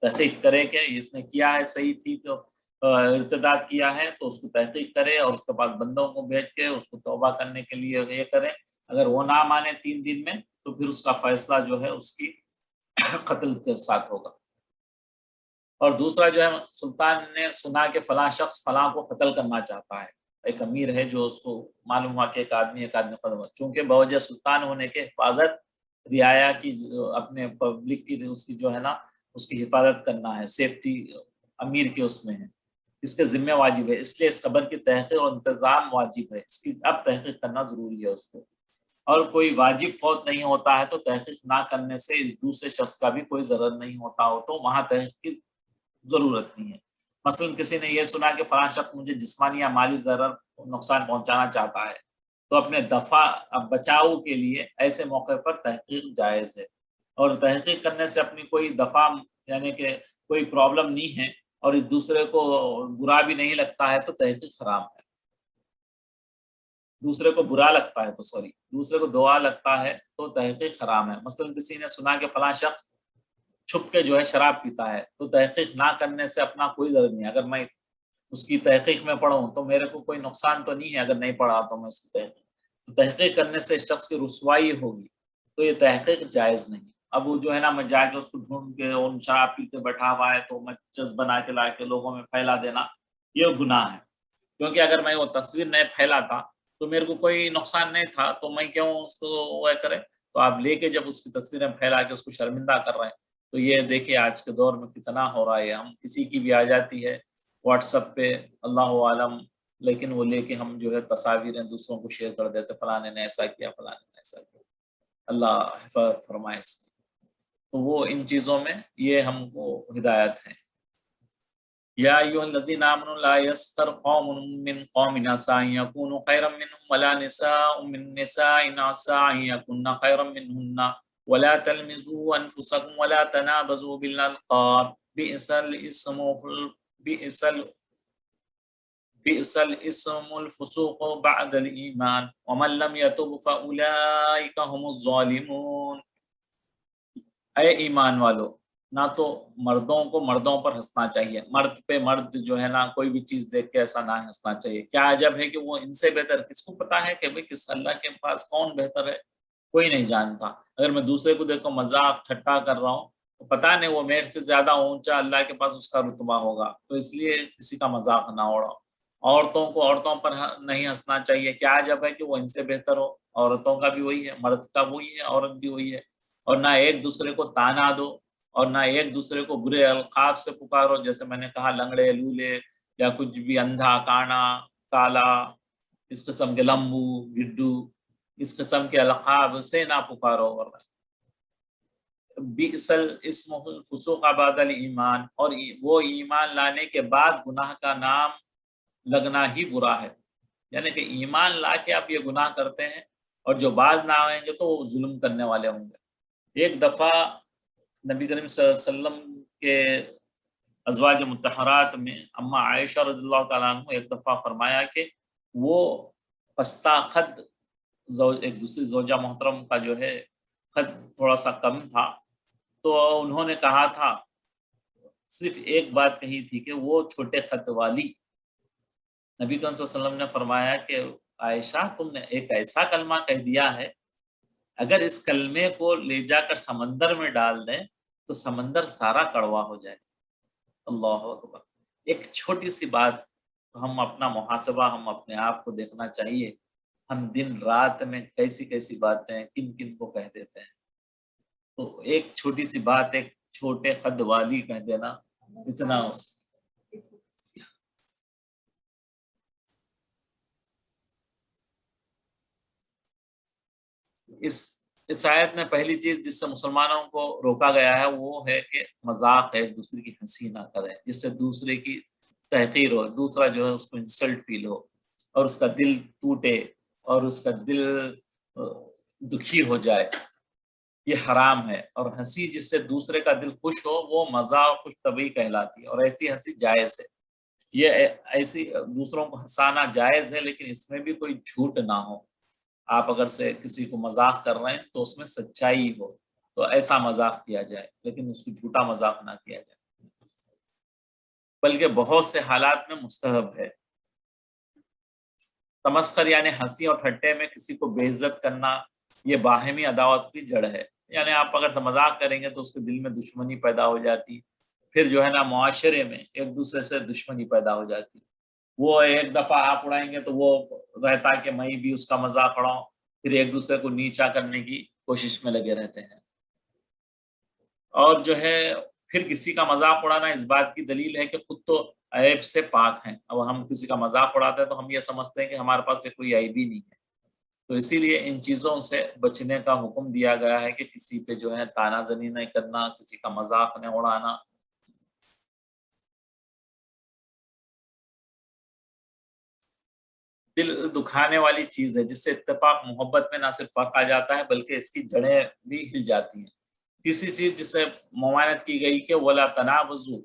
تحقیق کرے کہ اس نے کیا ہے صحیح تھی تو ارتداد کیا ہے تو اس کو تحقیق کرے اور اس کے پاس بندوں کو بھیج کے اس کو توبہ کرنے کے لیے یہ کرے، اگر وہ نہ مانے 3 دن میں تو پھر اس کا فیصلہ جو ہے اس کی قتل کے ساتھ ہوگا۔ اور دوسرا جو ہے سلطان نے سنا کہ فلاں شخص فلاں کو قتل کرنا چاہتا ہے، ایک امیر ہے جو اس کو معلوم ہوا کہ ایک آدمی قتل ہوا، چونکہ بوجہ سلطان ہونے کے حفاظت رعایا کی اپنے پبلک کی اس کی جو ہے نا اس کی حفاظت کرنا ہے، سیفٹی امیر کے اس میں ہے، اس کے ذمہ واجب ہے، اس لیے اس خبر کی تحقیق اور انتظام واجب ہے، اس کی اب تحقیق کرنا ضروری ہے اس کو، اور کوئی واجب فوت نہیں ہوتا ہے تو تحقیق نہ کرنے سے اس دوسرے شخص کا بھی کوئی ضرر نہیں ہوتا ہو تو وہاں تحقیق کی ضرورت نہیں ہے۔ مثلا کسی نے یہ سنا کہ فلاں شخص مجھے جسمانی یا مالی ضرر نقصان پہنچانا چاہتا ہے تو اپنے دفاع بچاؤ کے لیے ایسے موقع پر تحقیق جائز ہے، اور تحقیق کرنے سے اپنی کوئی دفاع یعنی کہ کوئی پرابلم نہیں ہے اور اس دوسرے کو برا بھی نہیں لگتا ہے تو تحقیق حرام ہے، دوسرے کو برا لگتا ہے تو دوسرے کو دعا لگتا ہے تو تحقیق حرام ہے۔ مثلا کسی نے سنا کہ فلاں شخص چھپ کے جو ہے شراب پیتا ہے تو تحقیق نہ کرنے سے اپنا کوئی ضرر نہیں ہے، اگر میں اس کی تحقیق میں پڑھوں تو میرے کو کوئی نقصان تو نہیں ہے، اگر نہیں پڑھا تو میں اس کی تحقیق تو تحقیق کرنے سے اس شخص کی رسوائی ہوگی تو یہ تحقیق جائز نہیں۔ اب وہ جو ہے نا میں جا کے اس کو ڈھونڈ کے اور شراب پیتے بیٹھا ہوا ہے تو میں چس بنا کے لا کے لوگوں میں پھیلا دینا یہ گناہ ہے، کیونکہ اگر میں وہ تصویر نہیں پھیلاتا تو میرے کو کوئی نقصان نہیں تھا تو میں کیوں اس کو وہ کرے، تو آپ لے کے جب اس کی تصویریں پھیلا کے اس کو شرمندہ کر رہے ہیں تو یہ دیکھیے آج کے دور میں کتنا ہو رہا ہے، ہم کسی کی بھی آ جاتی ہے واٹس ایپ پہ اللہ عالم، لیکن وہ لے کے ہم جو ہے تصاویریں دوسروں کو شیئر کر دیتے فلانے نے ایسا کیا فلانے نے ایسا کیا، اللہ حفاظت فرمائے اس کی، تو وہ ان چیزوں میں یہ ہم کو ہدایت ہے۔ یا ایھا الذین آمنوا لا یسخر قوم من قوم عسى ان یکونوا خیرا منهم ولا نساء من نساء عسى ان یکن خیرا منهن ولا تلمزوا انفسکم ولا تنابزوا بالالقاب بئس الاسم الفسوق بعد الایمان ومن لم يتب فاولئک هم الظالمون۔ اے ایمان والو، نہ تو مردوں کو مردوں پر ہنسنا چاہیے، مرد پہ مرد جو ہے نا کوئی بھی چیز دیکھ کے ایسا نہ ہنسنا چاہیے، کیا عجب ہے کہ وہ ان سے بہتر، کس کو پتا ہے کہ بھئی کس اللہ کے پاس کون بہتر ہے، کوئی نہیں جانتا، اگر میں دوسرے کو دیکھو مذاق ٹھٹا کر رہا ہوں تو پتا نہیں وہ میرے سے زیادہ اونچا اللہ کے پاس اس کا رتبہ ہوگا، تو اس لیے کسی کا مذاق نہ اڑاؤ۔ عورتوں کو عورتوں پر نہیں ہنسنا چاہیے، کیا عجب ہے کہ وہ ان سے بہتر ہو، عورتوں کا بھی وہی ہے، مرد کا وہی ہے، عورت بھی وہی ہے، اور نہ ایک دوسرے کو تانا دو اور نہ ایک دوسرے کو برے القاب سے پکارو، جیسے میں نے کہا لنگڑے لولے یا کچھ بھی اندھا کانا کالا، اس قسم کے لمبو گڈو، اس قسم کے القاب سے نہ پکارو، بئس الاسم الفسوق بعد الایمان، اور وہ ایمان لانے کے بعد گناہ کا نام لگنا ہی برا ہے، یعنی کہ ایمان لا کے آپ یہ گناہ کرتے ہیں اور جو باز نہ آئیں گے تو وہ ظلم کرنے والے ہوں گے۔ ایک دفعہ نبی کریم صلی اللہ علیہ وسلم کے ازواج مطہرات میں اما عائشہ رضی اللہ تعالیٰ عنہ ایک دفعہ فرمایا کہ وہ پستہ خط ایک دوسری زوجہ محترم کا جو ہے خط تھوڑا سا کم تھا، تو انہوں نے کہا تھا صرف ایک بات کہی تھی کہ وہ چھوٹے خط والی، نبی کریم صلی اللہ علیہ وسلم نے فرمایا کہ عائشہ تم نے ایک ایسا کلمہ کہہ دیا ہے اگر اس کلمے کو لے جا کر سمندر میں ڈال دیں تو سمندر سارا کڑوا ہو جائے. اللہ اکبر. ایک چھوٹی سی بات، ہم اپنا محاسبہ، ہم اپنے آپ کو دیکھنا چاہیے. ہم دن رات میں کیسی کیسی باتیں کن کن کو کہہ دیتے ہیں. تو ایک چھوٹی سی بات ایک چھوٹے قد والی کہہ دینا اتنا اس آیت میں پہلی چیز جس سے مسلمانوں کو روکا گیا ہے وہ ہے کہ مذاق ہے، ایک دوسرے کی ہنسی نہ کریں جس سے دوسرے کی تحقیر ہو، دوسرا جو ہے اس کو انسلٹ فیل ہو اور اس کا دل ٹوٹے اور اس کا دل دکھی ہو جائے. یہ حرام ہے. اور ہنسی جس سے دوسرے کا دل خوش ہو وہ مزاح اور خوش طبعی کہلاتی ہے، اور ایسی ہنسی جائز ہے. یہ ایسی دوسروں کو ہنسانا جائز ہے، لیکن اس میں بھی کوئی جھوٹ نہ ہو. آپ اگر سے کسی کو مذاق کر رہے ہیں تو اس میں سچائی ہو تو ایسا مذاق کیا جائے، لیکن اس کو جھوٹا مذاق نہ کیا جائے. بلکہ بہت سے حالات میں مستحب ہے. تمسخر یعنی ہنسی اور ٹھٹے میں کسی کو بے عزت کرنا، یہ باہمی عداوت کی جڑ ہے. یعنی آپ اگر مذاق کریں گے تو اس کے دل میں دشمنی پیدا ہو جاتی، پھر جو ہے نا معاشرے میں ایک دوسرے سے دشمنی پیدا ہو جاتی. وہ ایک دفعہ آپ اڑائیں گے تو وہ رہتا کہ میں بھی اس کا مذاق اڑاؤں، پھر ایک دوسرے کو نیچا کرنے کی کوشش میں لگے رہتے ہیں. اور جو ہے پھر کسی کا مذاق اڑانا اس بات کی دلیل ہے کہ خود تو عیب سے پاک ہیں. اب ہم کسی کا مذاق اڑاتے ہیں تو ہم یہ سمجھتے ہیں کہ ہمارے پاس کوئی عیب ہی نہیں ہے. تو اسی لیے ان چیزوں سے بچنے کا حکم دیا گیا ہے کہ کسی پہ جو ہے تانا زنی نہیں کرنا، کسی کا مذاق نہیں اڑانا. دل دکھانے والی چیز ہے جس سے اتفاق محبت میں نہ صرف فرق آ جاتا ہے بلکہ اس کی جڑیں بھی ہل جاتی ہیں. تیسری چیز جس سے ممانعت کی گئی کہ ولا تنابزو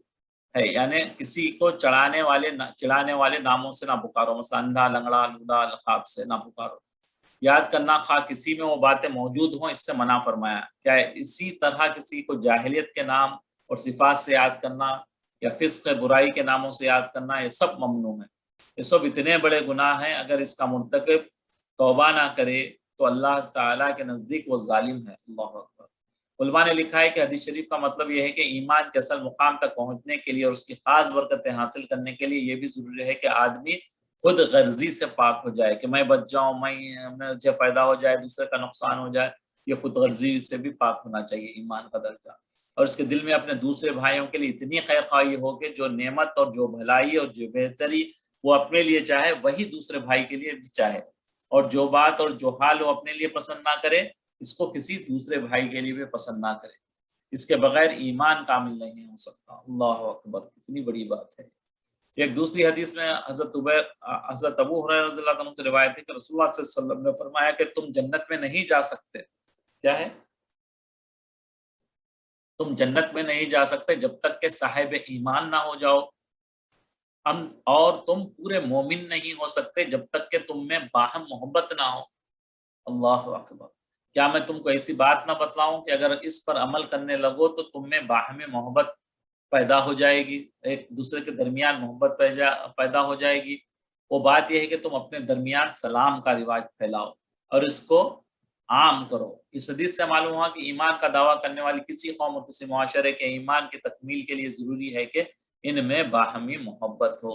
ہے، یعنی کسی کو چڑھانے والے ناموں سے نہ پکارو، مثلا اندھا، لنگڑا، لولا، القاب سے نہ پکارو. یاد کرنا خواہ کسی میں وہ باتیں موجود ہوں، اس سے منع فرمایا. کیا ہے؟ اسی طرح کسی کو جاہلیت کے نام اور صفات سے یاد کرنا یا فسق برائی کے ناموں سے یاد کرنا، یہ سب ممنوع ہے. یہ سب اتنے بڑے گناہ ہیں، اگر اس کا مرتکب توبہ نہ کرے تو اللہ تعالیٰ کے نزدیک وہ ظالم ہے. اللہ اکبر. علماء نے لکھا ہے کہ حدیث شریف کا مطلب یہ ہے کہ ایمان کے اصل مقام تک پہنچنے کے لیے اور اس کی خاص برکتیں حاصل کرنے کے لیے یہ بھی ضروری ہے کہ آدمی خود غرضی سے پاک ہو جائے، کہ میں بچ جاؤں، مجھے فائدہ ہو جائے، دوسرے کا نقصان ہو جائے. یہ خود غرضی سے بھی پاک ہونا چاہیے ایمان کا درجہ. اور اس کے دل میں اپنے دوسرے بھائیوں کے لیے اتنی خیر خواہی ہو کہ جو نعمت اور جو بھلائی اور جو بہتری وہ اپنے لیے چاہے وہی دوسرے بھائی کے لیے بھی چاہے، اور جو بات اور جو حال وہ اپنے لیے پسند نہ کرے اس کو کسی دوسرے بھائی کے لیے بھی پسند نہ کرے. اس کے بغیر ایمان کامل نہیں ہو سکتا. اللہ اکبر. کتنی بڑی بات ہے. ایک دوسری حدیث میں حضرت ابو ہریرہ رضی اللہ عنہ سے روایت ہے کہ رسول اللہ صلی اللہ علیہ وسلم نے فرمایا کہ تم جنت میں نہیں جا سکتے. کیا ہے؟ تم جنت میں نہیں جا سکتے جب تک کہ صاحب ایمان نہ ہو جاؤ. اور تم پورے مومن نہیں ہو سکتے جب تک کہ تم میں باہم محبت نہ ہو. اللہ اکبر. کیا میں تم کو ایسی بات نہ بتلاؤں کہ اگر اس پر عمل کرنے لگو تو تم میں باہم محبت پیدا ہو جائے گی، ایک دوسرے کے درمیان محبت پیدا ہو جائے گی. وہ بات یہ ہے کہ تم اپنے درمیان سلام کا رواج پھیلاؤ اور اس کو عام کرو. اس حدیث سے معلوم ہوا کہ ایمان کا دعویٰ کرنے والی کسی قوم اور کسی معاشرے کے ایمان کی تکمیل کے لیے ضروری ہے کہ ان میں باہمی محبت ہو.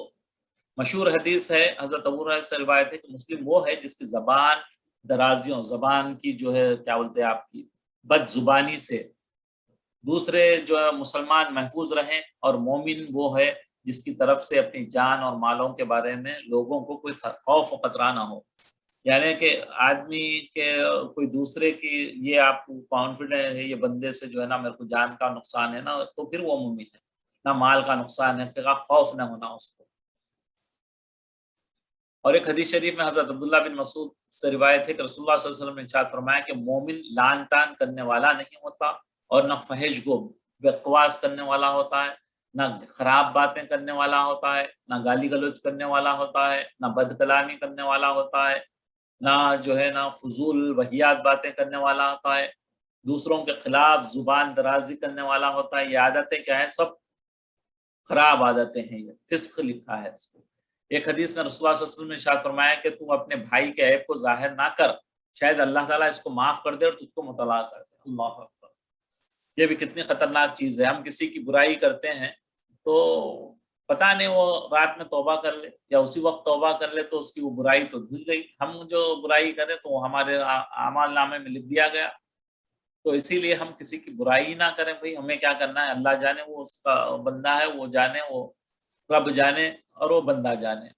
مشہور حدیث ہے حضرت ابو ہریرہ سے روایت ہے کہ مسلم وہ ہے جس کی زبان درازیوں، زبان کی جو ہے کیا بولتے ہیں آپ کی بد زبانی سے دوسرے جو ہے مسلمان محفوظ رہیں، اور مومن وہ ہے جس کی طرف سے اپنی جان اور مالوں کے بارے میں لوگوں کو کوئی خوف و خطرہ نہ ہو. یعنی کہ آدمی کے کوئی دوسرے کی یہ آپ کو کانفیڈنس ہے یہ بندے سے جو ہے نا میرے کو جان کا نقصان ہے نا، تو پھر وہ مومن ہے. نہ مال کا نقصان ہے، کہ خوف نہ ہونا اس کو. اور ایک حدیث شریف میں حضرت عبداللہ بن مسعود سے روایت ہے کہ رسول اللہ صلی اللہ علیہ وسلم نے ارشاد فرمایا کہ مومن لان تان کرنے والا نہیں ہوتا، اور نہ فحش گو بکواس کرنے والا ہوتا ہے، نہ خراب باتیں کرنے والا ہوتا ہے، نہ گالی گلوچ کرنے والا ہوتا ہے، نہ بد کلامی کرنے والا ہوتا ہے، نہ جو ہے نا فضول وحیات باتیں کرنے والا ہوتا ہے، دوسروں کے خلاف زبان درازی کرنے والا ہوتا ہے. یہ عادتیں کیا ہیں؟ سب خراب عادتیں ہیں. یہ فسق لکھا ہے اس کو. ایک حدیث میں رسول اللہ صلی اللہ علیہ وسلم نے ارشاد فرمایا کہ تم اپنے بھائی کے عیب کو ظاہر نہ کر شاید اللہ تعالیٰ اس کو معاف کر دے اور تجھ کو مطلع کر دے۔ اللہ اکبر، یہ بھی کتنی خطرناک چیز ہے۔ ہم کسی کی برائی کرتے ہیں تو پتہ نہیں وہ رات میں توبہ کر لے یا اسی وقت توبہ کر لے تو اس کی وہ برائی تو دھل گئی، ہم جو برائی کریں تو وہ ہمارے اعمال نامے میں لکھ دیا گیا۔ تو اسی لیے ہم کسی کی برائی نہ کریں بھائی، ہمیں کیا کرنا ہے، اللہ جانے، وہ اس کا بندہ ہے، وہ جانے، وہ رب جانے اور وہ بندہ جانے،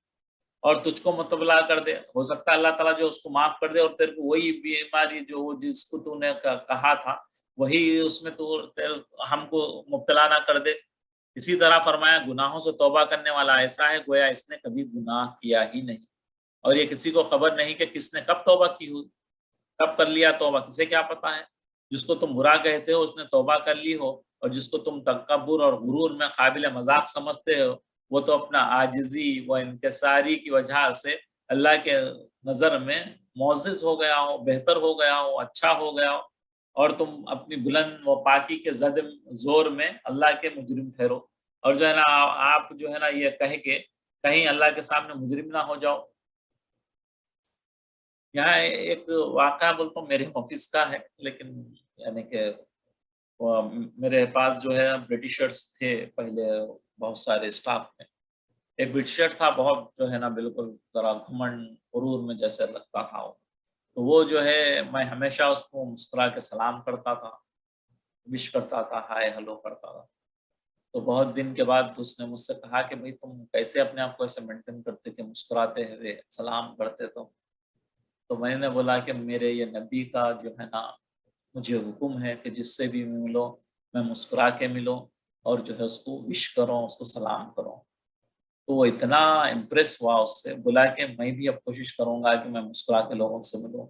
اور تجھ کو مطلع کر دے۔ ہو سکتا ہے اللہ تعالیٰ جو اس کو معاف کر دے اور تیرے کو وہی بیماری جو جس کو تو نے کہا تھا وہی اس میں تو ہم کو مبتلا نہ کر دے۔ اسی طرح فرمایا گناہوں سے توبہ کرنے والا ایسا ہے گویا اس نے کبھی گناہ کیا ہی نہیں، اور یہ کسی کو خبر نہیں کہ کس نے کب توبہ کی ہوئی، کب کر لیا توبہ، کسے کیا پتا ہے۔ جس کو تم برا کہتے ہو اس نے توبہ کر لی ہو، اور جس کو تم تکبر اور غرور میں قابل مذاق سمجھتے ہو وہ تو اپنا عاجزی و انکساری کی وجہ سے اللہ کے نظر میں معزز ہو گیا ہو، بہتر ہو گیا ہو، اچھا ہو گیا ہو، اور تم اپنی بلند و پاکی کے زور میں اللہ کے مجرم ٹھہرو، اور جو ہے نا آپ جو ہے نا یہ کہہ کے کہیں اللہ کے سامنے مجرم نہ ہو جاؤ۔ یہاں ایک واقعہ بولتا ہوں، میرے آفس کا ہے، لیکن یعنی کہ میرے پاس جو ہے برٹشرز تھے پہلے بہت سارے اسٹاف میں، ایک برٹشر تھا بہت جو ہے نا بالکل ذرا گھمنڈ غرور میں جیسے لگتا تھا وہ، تو وہ جو ہے میں ہمیشہ اس کو مسکرا کے سلام کرتا تھا، وش کرتا تھا، ہائے ہلو کرتا تھا۔ تو بہت دن کے بعد اس نے مجھ سے کہا کہ بھائی تم کیسے اپنے آپ کو ایسے مینٹین کرتے کہ مسکراتے ہوئے سلام کرتے تو میں نے بولا کہ میرے یہ نبی کا جو ہے نا مجھے حکم ہے کہ جس سے بھی ملو میں مسکرا کے ملوں اور جو ہے اس کو وش کروں، اس کو سلام کروں۔ تو وہ اتنا امپریس ہوا اس سے، بولا کہ میں بھی اب کوشش کروں گا کہ میں مسکرا کے لوگوں سے ملوں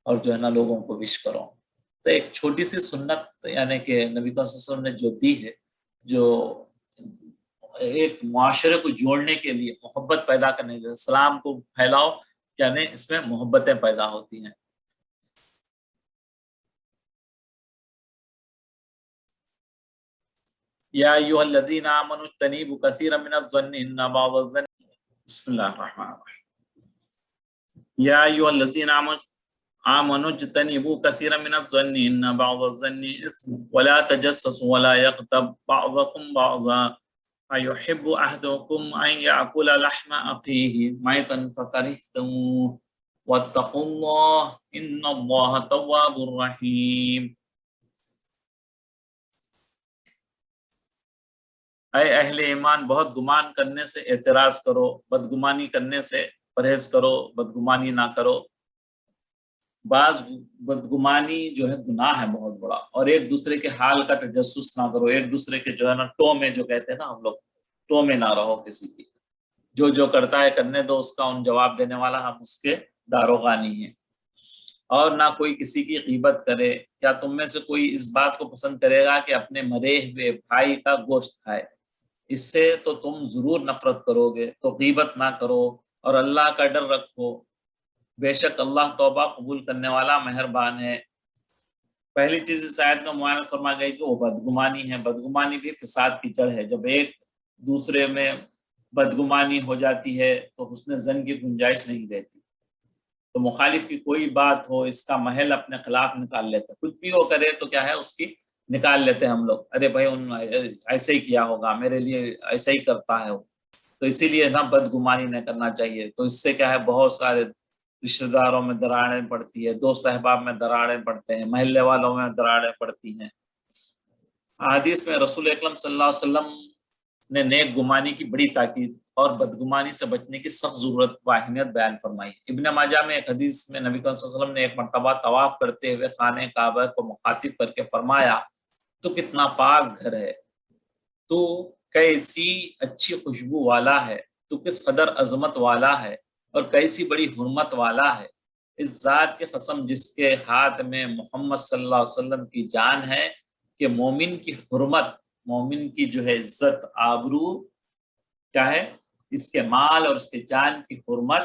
اور جو ہے نا لوگوں کو وش کروں۔ تو ایک چھوٹی سی سنت یعنی کہ نبی صلی اللہ علیہ وسلم نے جو دی ہے، جو ایک معاشرے کو جوڑنے کے لیے، محبت پیدا کرنے کے لیے، سلام کو پھیلاؤ، یعنی اس میں محبتیں پیدا ہوتی ہیں۔ یا ایھا الذین آمنوا اجتنبوا کثیرا من الظن ان بعض الظن، بسم اللہ الرحمن الرحیم، یا ایھا الذین آمنوا اجتنبوا کثیرا من الظن ان بعض الظن اثم ولا تجسسوا ولا يغتب بعضكم بعضا أيحب أحدكم أن يأكل لحم أخيه ميتا فكرهتموه واتقوا الله إن الله تواب رحيم۔ اے اہل ایمان، بہت گمان کرنے سے اعتراض کرو، بدگمانی کرنے سے پرہیز کرو، بدگمانی نہ کرو۔ بعض بدگمانی جو ہے گناہ ہے بہت بڑا، اور ایک دوسرے کے حال کا تجسس نہ کرو، ایک دوسرے کے جو ہے نا ٹو میں جو کہتے ہیں نا ہم لوگ، ٹو میں نہ رہو کسی کی، جو کرتا ہے کرنے دو اس کا، ان جواب دینے والا ہم اس کے داروغانی ہیں۔ اور نہ کوئی کسی کی غیبت کرے، کیا تم میں سے کوئی اس بات کو پسند کرے گا کہ اپنے مرے ہوئے بھائی کا گوشت کھائے؟ اس سے تو تم ضرور نفرت کرو گے، تو غیبت نہ کرو اور اللہ کا ڈر رکھو، بے شک اللہ توبہ قبول کرنے والا مہربان ہے۔ پہلی چیز اس آیت میں معائنہ فرما گئی کہ وہ بدگمانی ہے۔ بدگمانی بھی فساد کی جڑ ہے، جب ایک دوسرے میں بدگمانی ہو جاتی ہے تو حسن ظن کی گنجائش نہیں رہتی، تو مخالف کی کوئی بات ہو اس کا محل اپنے خلاف نکال لیتے، کچھ بھی وہ کرے تو کیا ہے اس کی نکال لیتے ہیں ہم لوگ، ارے بھائی ان ایسے ہی کیا ہوگا، میرے لیے ایسا ہی کرتا ہے وہ، تو اسی لیے نہ بدگمانی نہ کرنا چاہیے۔ تو اس سے کیا ہے بہت سارے رشتہ داروں میں دراڑیں پڑتی ہے، دوست احباب میں دراڑیں پڑتے ہیں، محلے والوں میں دراڑیں پڑتی ہیں۔ حدیث میں رسول اکرم صلی اللہ علیہ وسلم نے نیک گمانی کی بڑی تاکید اور بدگمانی سے بچنے کی سخت ضرورت و اہمیت بیان فرمائی۔ ابن ماجہ میں ایک حدیث میں نبی صلی اللہ علیہ وسلم نے ایک مرتبہ طواف کرتے ہوئے خانہ کعبہ کو مخاطب کر کے فرمایا، تو کتنا پاک گھر ہے، تو کیسی اچھی خوشبو والا ہے، تو کس قدر عظمت والا ہے اور کیسی بڑی حرمت والا ہے، اس ذات کی قسم جس کے ہاتھ میں محمد صلی اللہ علیہ وسلم کی جان ہے، کہ مومن کی حرمت، مومن کی جو ہے عزت آبرو کیا ہے، اس کے مال اور اس کے جان کی حرمت،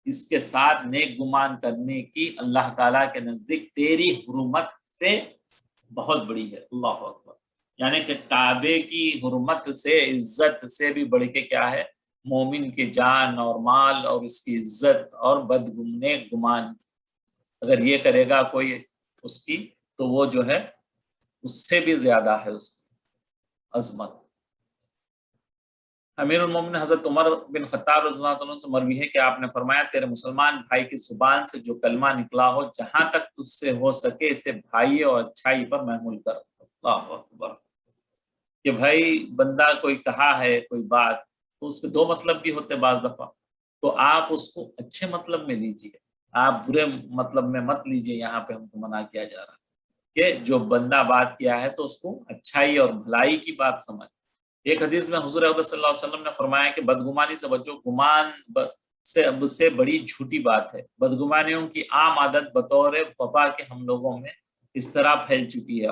اس کے ساتھ نیک گمان کرنے کی اللہ تعالیٰ کے نزدیک تیری حرمت سے بہت بڑی ہے۔ اللہ اکبر، یعنی کہ کعبے کی حرمت سے، عزت سے بھی بڑھ کے کیا ہے، مومن کی جان اور مال اور اس کی عزت اور نیک گمان۔ اگر یہ کرے گا کوئی اس کی تو وہ جو ہے اس سے بھی زیادہ ہے اس کی عظمت۔ امیر المومنین حضرت عمر بن خطاب رضی اللہ عنہ سے مروی ہے کہ آپ نے فرمایا تیرے مسلمان بھائی کی زبان سے جو کلمہ نکلا ہو جہاں تک تجھ سے ہو سکے اسے بھائی اور اچھائی پر محمول کر۔ اللہ اکبر، کہ بھائی بندہ کوئی کہا ہے کوئی بات تو اس کے دو مطلب بھی ہوتے بعض دفعہ، تو آپ اس کو اچھے مطلب میں لیجئے، آپ برے مطلب میں مت لیجئے۔ یہاں پہ ہم کو منع کیا جا رہا ہے کہ جو بندہ بات کیا ہے تو اس کو اچھائی اور بھلائی کی بات سمجھ۔ ایک حدیث میں حضور اقدس صلی اللہ علیہ وسلم نے فرمایا کہ بدگمانی سے بچو، گمان سے بڑی جھوٹی بات ہے۔ بدگمانیوں کی عام عادت بطور وبا کے ہم لوگوں میں اس طرح پھیل چکی ہے۔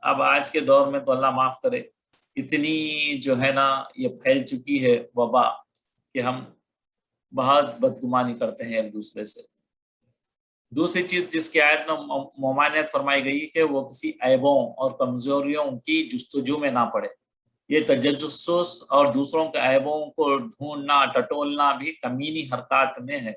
اب آج کے دور میں تو اللہ معاف کرے، اتنی جو ہے نا یہ پھیل چکی ہے وبا کہ ہم بہت بدگمانی کرتے ہیں ایک دوسرے سے۔ دوسری چیز جس کی آیت میں ممانعت فرمائی گئی کہ وہ کسی عیبوں اور کمزوریوں کی جستجو میں نہ پڑے۔ یہ تجسس اور دوسروں کے عیبوں کو ڈھونڈنا ٹٹولنا بھی کمینی حرکات میں ہے۔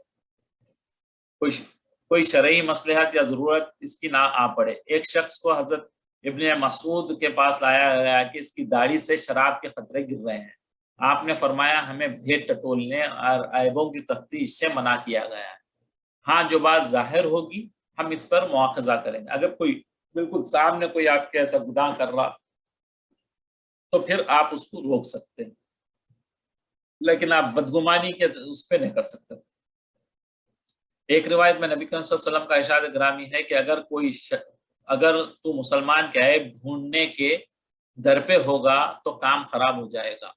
کوئی شرعی مصلحت یا ضرورت اس کی نہ آ پڑے۔ ایک شخص کو حضرت ابن مسعود کے پاس لایا گیا کہ اس کی داڑھی سے شراب کے قطرے گر رہے ہیں۔ آپ نے فرمایا ہمیں بھید ٹٹولنے اور عیبوں کی تفتیش سے منع کیا گیا ہے۔ ہاں جو بات ظاہر ہوگی ہم اس پر مواخذہ کریں گے۔ اگر کوئی بالکل سامنے کوئی آپ کے ایسا گناہ کر رہا تو پھر آپ اس کو روک سکتے ہیں، لیکن آپ بدگمانی کے اس پہ نہیں کر سکتے۔ ایک روایت میں نبی کریم صلی اللہ علیہ وسلم کا ارشاد گرامی ہے کہ اگر تو مسلمان کے عیب ڈھونڈنے کے در پہ ہوگا تو کام خراب ہو جائے گا۔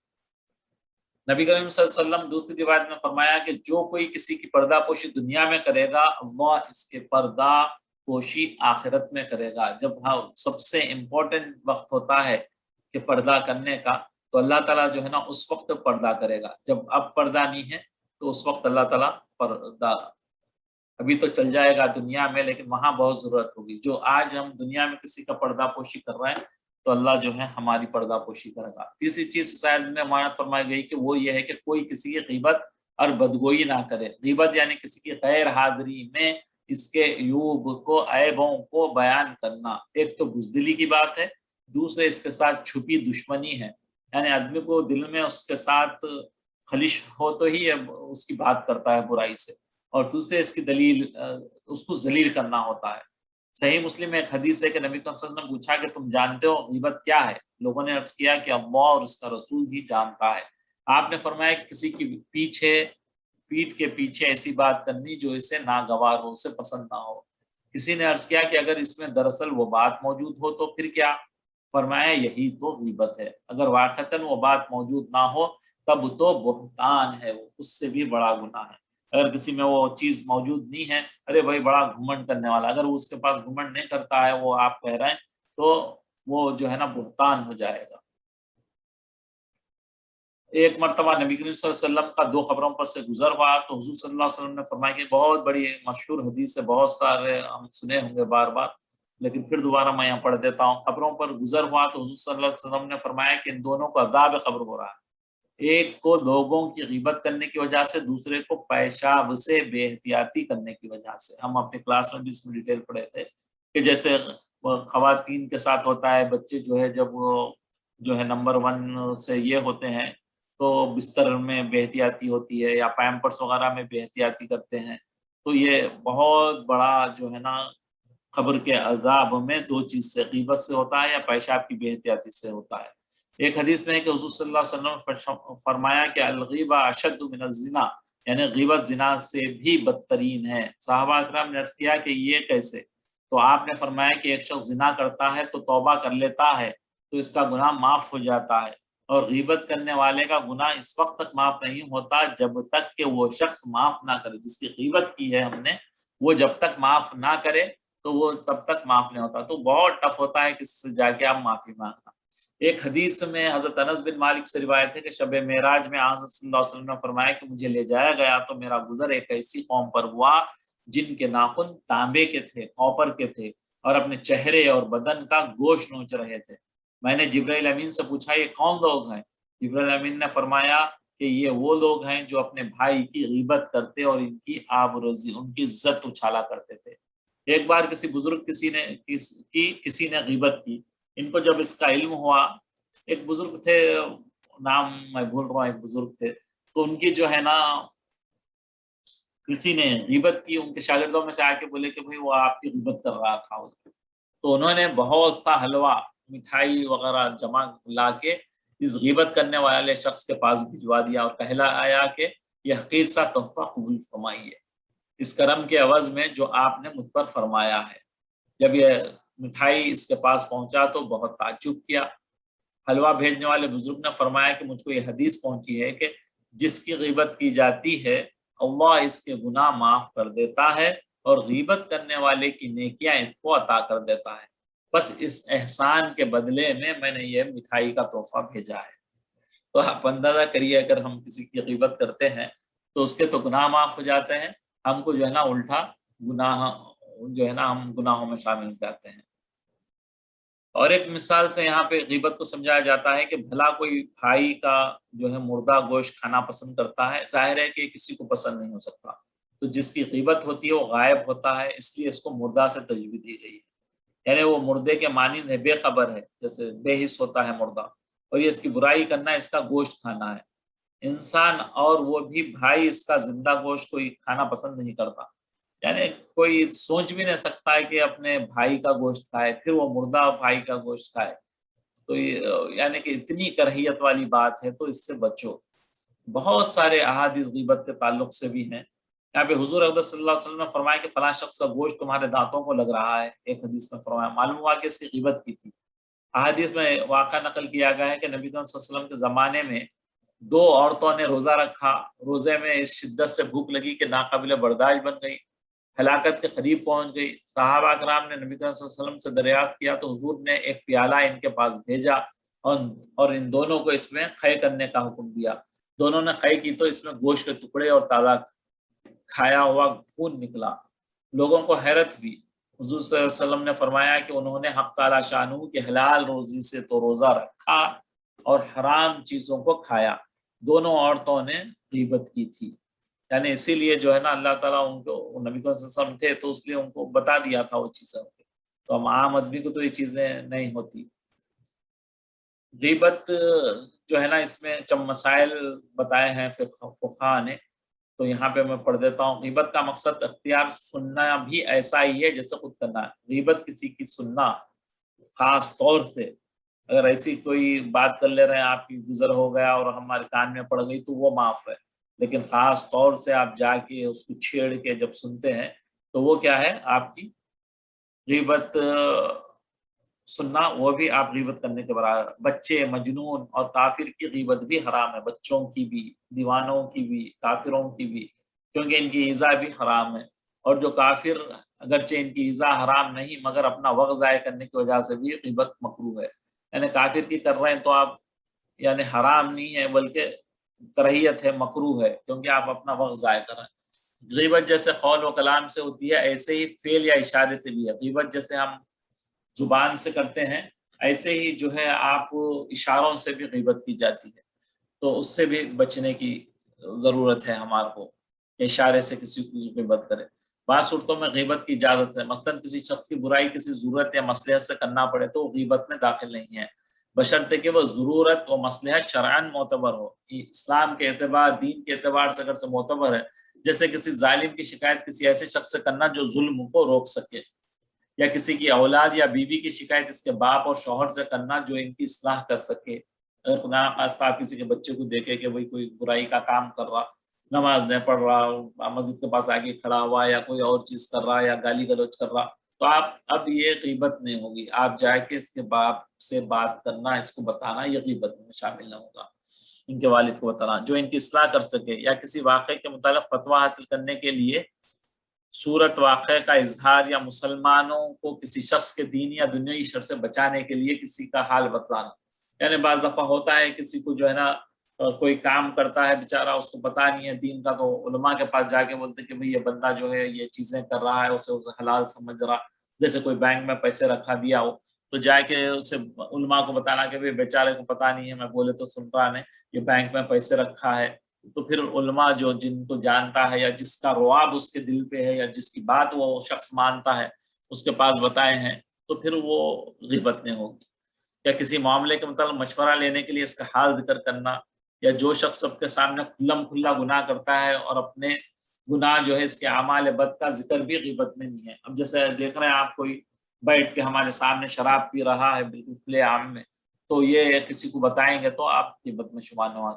نبی کریم صلی اللہ علیہ وسلم دوسری روایت میں فرمایا کہ جو کوئی کسی کی پردہ پوشی دنیا میں کرے گا اللہ اس کے پردہ پوشی آخرت میں کرے گا۔ جب سب سے امپورٹنٹ وقت ہوتا ہے کہ پردہ کرنے کا تو اللہ تعالیٰ جو ہے نا اس وقت پردہ کرے گا۔ جب اب پردہ نہیں ہے تو اس وقت اللہ تعالیٰ پردہ، ابھی تو چل جائے گا دنیا میں لیکن وہاں بہت ضرورت ہوگی۔ جو آج ہم دنیا میں کسی کا پردہ پوشی کر رہے ہیں تو اللہ جو ہے ہماری پردہ پوشی کرے گا۔ تیسری چیز شاید میں معنی فرمائی گئی کہ وہ یہ ہے کہ کوئی کسی کی غیبت اور بدگوئی نہ کرے۔ غیبت یعنی کسی کی غیر حاضری میں اس کے عیوب کو عیبوں کو بیان کرنا، ایک تو بزدلی کی بات ہے، دوسرے اس کے ساتھ چھپی دشمنی ہے، یعنی آدمی کو دل میں اس کے ساتھ خلش ہو تو ہی اس کی بات کرتا ہے برائی سے، اور دوسرے اس کی دلیل اس کو ذلیل کرنا ہوتا ہے۔ صحیح مسلم میں ایک حدیث ہے کہ نبی صلی اللہ علیہ وسلم نے پوچھا کہ تم جانتے ہو غیبت کیا ہے؟ لوگوں نے عرض کیا کہ اللہ اور اس کا رسول ہی جانتا ہے۔ آپ نے فرمایا کہ کسی کی پیٹھ کے پیچھے ایسی بات کرنی جو اسے ناگوار ہو، اسے پسند نہ ہو۔ کسی نے عرض کیا کہ اگر اس میں دراصل وہ بات موجود ہو تو پھر کیا؟ فرمایا یہی تو غیبت ہے۔ اگر واقعتاً وہ بات موجود نہ ہو تب تو بہتان ہے، وہ اس سے بھی بڑا گناہ ہے۔ اگر کسی میں وہ چیز موجود نہیں ہے، ارے بھائی بڑا گھمنڈ کرنے والا، اگر وہ اس کے پاس گھمنڈ نہیں کرتا ہے وہ آپ کہہ رہے ہیں تو وہ جو ہے نا بہتان ہو جائے گا۔ ایک مرتبہ نبی کریم صلی اللہ علیہ وسلم کا دو قبروں پر سے گزر ہوا تو حضور صلی اللہ علیہ وسلم نے فرمایا کہ بہت بڑی مشہور حدیث ہے، بہت سارے ہم سنے ہوں گے بار بار، لیکن پھر دوبارہ میں یہاں پڑھ دیتا ہوں۔ قبروں پر گزر ہوا تو حضور صلی اللہ علیہ وسلم نے فرمایا کہ ان دونوں کو عذاب قبر ہو رہا ہے، ایک کو لوگوں کی غیبت کرنے کی وجہ سے، دوسرے کو پیشاب سے بے احتیاطی کرنے کی وجہ سے۔ ہم اپنے کلاس میں بھی اس میں ڈیٹیل پڑھے تھے کہ جیسے خواتین کے ساتھ ہوتا ہے، بچے جو ہے جب وہ جو ہے نمبر 1 سے یہ ہوتے ہیں تو بستر میں بے احتیاطی ہوتی ہے یا پیمپرس وغیرہ میں بے احتیاطی کرتے ہیں، تو یہ بہت بڑا جو ہے نا قبر کے عذاب میں دو چیز سے، غیبت سے ہوتا ہے یا پیشاب کی بے احتیاطی سے ہوتا ہے۔ ایک حدیث میں ہے کہ حضور صلی اللہ علیہ وسلم نے فرمایا کہ الغیبہ اشد من الزنا، یعنی غیبت زنا سے بھی بدترین ہے۔ صحابہ اکرام نے عرض کیا کہ یہ کیسے؟ تو آپ نے فرمایا کہ ایک شخص زنا کرتا ہے تو توبہ کر لیتا ہے تو اس کا گناہ معاف ہو جاتا ہے، اور غیبت کرنے والے کا گناہ اس وقت تک معاف نہیں ہوتا جب تک کہ وہ شخص معاف نہ کرے۔ جس کی غیبت کی ہے ہم نے، وہ جب تک معاف نہ کرے تو وہ تب تک معاف نہیں ہوتا۔ تو بہت ٹف ہوتا ہے کسی سے جا کے آپ معافی مانگنا۔ ایک حدیث میں حضرت انس بن مالک سے روایت ہے کہ شب معراج میں آن صلی اللہ علیہ وسلم نے فرمایا کہ مجھے لے جایا گیا تو میرا گزر ایک ایسی قوم پر ہوا جن کے ناخن تانبے کے تھے، کاپر کے تھے، اور اپنے چہرے اور بدن کا گوشت نوچ رہے تھے۔ میں نے جبرائیل امین سے پوچھا یہ کون لوگ ہیں؟ جبرائیل امین نے فرمایا کہ یہ وہ لوگ ہیں جو اپنے بھائی کی غیبت کرتے اور ان کی آبروزی، ان کی عزت اچھالا کرتے تھے۔ ایک بار کسی بزرگ کسی نے غیبت کی، ان کو جب اس کا علم ہوا، ایک بزرگ تھے، نام میں بھول رہا ہوں، ایک بزرگ تھے، تو ان کی جو ہے نا کسی نے غیبت کی، ان کے شاگردوں میں سے آ کے بولے کہ بھئی وہ آپ کی غیبت کر رہا تھا، تو انہوں نے بہت سا حلوہ، مٹھائی وغیرہ جمع لا کے اس غیبت کرنے والے شخص کے پاس بھجوا دیا اور کہلایا کہ یہ حقیر سا تحفہ قبول فرمائیے اس کرم کے عوض میں جو آپ نے مجھ پر فرمایا ہے۔ جب یہ مٹھائی اس کے پاس پہنچا تو بہت تعجب کیا۔ حلوہ بھیجنے والے بزرگ نے فرمایا کہ مجھ کو یہ حدیث پہنچی ہے کہ جس کی غیبت کی جاتی ہے اللہ اس کے گناہ معاف کر دیتا ہے اور غیبت کرنے والے کی نیکیاں اس کو عطا کر دیتا ہے، بس اس احسان کے بدلے میں نے یہ مٹھائی کا تحفہ بھیجا ہے۔ تو آپ اندازہ کریے اگر ہم کسی کی غیبت کرتے ہیں تو اس کے تو گناہ معاف ہو جاتے ہیں، ہم کو جو ہے نا الٹا گناہ جو ہے نا ہم گناہوں میں شامل ہو جاتے ہیں۔ اور ایک مثال سے یہاں پہ غیبت کو سمجھایا جاتا ہے کہ بھلا کوئی بھائی کا جو ہے مردہ گوشت کھانا پسند کرتا ہے، ظاہر ہے کہ کسی کو پسند نہیں ہو سکتا، تو جس کی غیبت ہوتی ہے وہ غائب ہوتا ہے، اس لیے اس کو مردہ سے تشبیہ دی گئی ہے، یعنی وہ مردے کے مانند ہے، بے خبر ہے، جیسے بے حس ہوتا ہے مردہ، اور یہ اس کی برائی کرنا ہے، اس کا گوشت کھانا ہے۔ انسان اور وہ بھی بھائی اس کا زندہ گوشت کوئی کھانا پسند نہیں کرتا، یعنی کوئی سوچ بھی نہیں سکتا ہے کہ اپنے بھائی کا گوشت کھائے، پھر وہ مردہ بھائی کا گوشت کھائے، تو یعنی کہ اتنی کرہیت والی بات ہے، تو اس سے بچو۔ بہت سارے احادیث غیبت کے تعلق سے بھی ہیں۔ یہاں پہ حضور اقدس صلی اللہ علیہ وسلم نے فرمایا کہ فلاں شخص کا گوشت تمہارے دانتوں کو لگ رہا ہے، ایک حدیث میں فرمایا، معلوم ہوا کہ اس کی غیبت کی تھی۔ احادیث میں واقعہ نقل کیا گیا ہے کہ نبی صلی اللہ علیہ وسلم کے زمانے میں دو عورتوں نے روزہ رکھا، روزے میں اس شدت سے بھوک لگی کہ ناقابل برداشت بن گئی، ہلاکت کے قریب پہنچ گئی۔ صحابہ کرام نے نبی صلی اللہ علیہ وسلم سے دریافت کیا تو حضور نے ایک پیالہ ان کے پاس بھیجا اور ان دونوں کو اس میں قے کرنے کا حکم دیا۔ دونوں نے قے کی تو اس میں گوشت کے ٹکڑے اور تازہ کھایا ہوا خون نکلا۔ لوگوں کو حیرت ہوئی۔ حضور صلی اللہ علیہ وسلم نے فرمایا کہ انہوں نے حق تعالی شانہ کی حلال روزی سے تو روزہ رکھا اور حرام چیزوں کو کھایا۔ دونوں عورتوں نے غیبت کی تھی، یعنی اسی لیے جو ہے نا اللہ تعالیٰ ان کو، نبی صلی اللہ علیہ وسلم تھے تو اس لیے ان کو بتا دیا تھا وہ چیزیں، تو ہم عام آدمی کو تو یہ چیزیں نہیں ہوتی۔ غیبت جو ہے نا اس میں چند مسائل بتائے ہیں فقہا نے، تو یہاں پہ میں پڑھ دیتا ہوں۔ غیبت کا مقصد اختیار سننا بھی ایسا ہی ہے جیسے خود کرنا ہے۔ غیبت کسی کی سننا، خاص طور سے اگر ایسی کوئی بات کر لے رہے ہیں، آپ کی گزر ہو گیا اور ہمارے کان میں پڑ گئی تو وہ معاف ہے، لیکن خاص طور سے آپ جا کے اس کو چھیڑ کے جب سنتے ہیں تو وہ کیا ہے، آپ کی غیبت سننا، وہ بھی آپ غیبت کرنے کے برابر۔ بچے، مجنون اور کافر کی غیبت بھی حرام ہے، بچوں کی بھی، دیوانوں کی بھی، کافروں کی بھی، کیونکہ ان کی ایذا بھی حرام ہے۔ اور جو کافر اگرچہ ان کی ایذا حرام نہیں مگر اپنا وقت ضائع کرنے کی وجہ سے بھی غیبت مکروہ ہے، یعنی کافر کی کر رہے ہیں تو آپ یعنی حرام نہیں ہے بلکہ کراہیت ہے، مکروہ ہے، کیونکہ آپ اپنا وقت ضائع کر رہے ہیں۔ غیبت جیسے قول و کلام سے ہوتی ہے ایسے ہی فعل یا اشارے سے بھی ہے۔ غیبت جیسے ہم زبان سے کرتے ہیں ایسے ہی جو ہے آپ اشاروں سے بھی غیبت کی جاتی ہے، تو اس سے بھی بچنے کی ضرورت ہے ہمارے کو کہ اشارے سے کسی کو غیبت کرے۔ بعض صورتوں میں غیبت کی اجازت ہے، مثلا کسی شخص کی برائی کسی ضرورت یا مصلحت سے کرنا پڑے تو وہ غیبت میں داخل نہیں ہے، بشرطے کہ وہ ضرورت و مصلحت شرعاً معتبر ہو، اسلام کے اعتبار، دین کے اعتبار سے اگر سے معتبر ہے، جیسے کسی ظالم کی شکایت کسی ایسے شخص سے کرنا جو ظلم کو روک سکے، یا کسی کی اولاد یا بیوی کی شکایت اس کے باپ اور شوہر سے کرنا جو ان کی اصلاح کر سکے۔ اگر خدا نخواستہ آپ کسی کے بچے کو دیکھے کہ بھئی کوئی برائی کا کام کر رہا، نماز نہیں پڑھ رہا، مسجد کے پاس آگے کھڑا ہوا یا کوئی اور چیز کر رہا یا گالی گلوچ کر رہا، تو آپ اب یہ غیبت نہیں ہوگی، آپ جا کے اس کے باپ سے بات کرنا، اس کو بتانا، یہ غیبت میں شامل نہ ہوگا۔ ان کے والد کو بتانا جو ان کی اصلاح کر سکے، یا کسی واقعے کے متعلق فتویٰ حاصل کرنے کے لیے صورت واقعہ کا اظہار، یا مسلمانوں کو کسی شخص کے دین یا دنیاوی شر سے بچانے کے لیے کسی کا حال بتلانا، یعنی بعض دفعہ ہوتا ہے کسی کو جو ہے نا کوئی کام کرتا ہے بیچارہ، اس کو پتہ نہیں ہے دین کا، تو علماء کے پاس جا کے بولتے کہ بھئی یہ بندہ جو ہے یہ چیزیں کر رہا ہے، اسے حلال سمجھ رہا، جیسے کوئی بینک میں پیسے رکھا دیا ہو تو جا کے اسے علماء کو بتانا کہ بھئی بیچارے کو پتہ نہیں ہے، میں بولے تو سن رہا نہیں، یہ بینک میں پیسے رکھا ہے، تو پھر علماء جو جن کو جانتا ہے یا جس کا رواب اس کے دل پہ ہے یا جس کی بات وہ شخص مانتا ہے اس کے پاس بتائے ہیں تو پھر وہ غیبت میں ہوگی. یا کسی معاملے کے متعلق مشورہ لینے کے لیے اس کا حال ذکر کرنا، یا جو شخص سب کے سامنے کھلم کھلا گناہ کرتا ہے اور اپنے گناہ جو ہے اس کے اعمال بد کا ذکر بھی غیبت میں نہیں ہے. اب جیسے دیکھ رہے ہیں آپ کوئی بیٹھ کے ہمارے سامنے شراب پی رہا ہے بالکل کھلے عام میں، تو یہ کسی کو بتائیں گے تو آپ غیبت میں شمار نہ ہوں.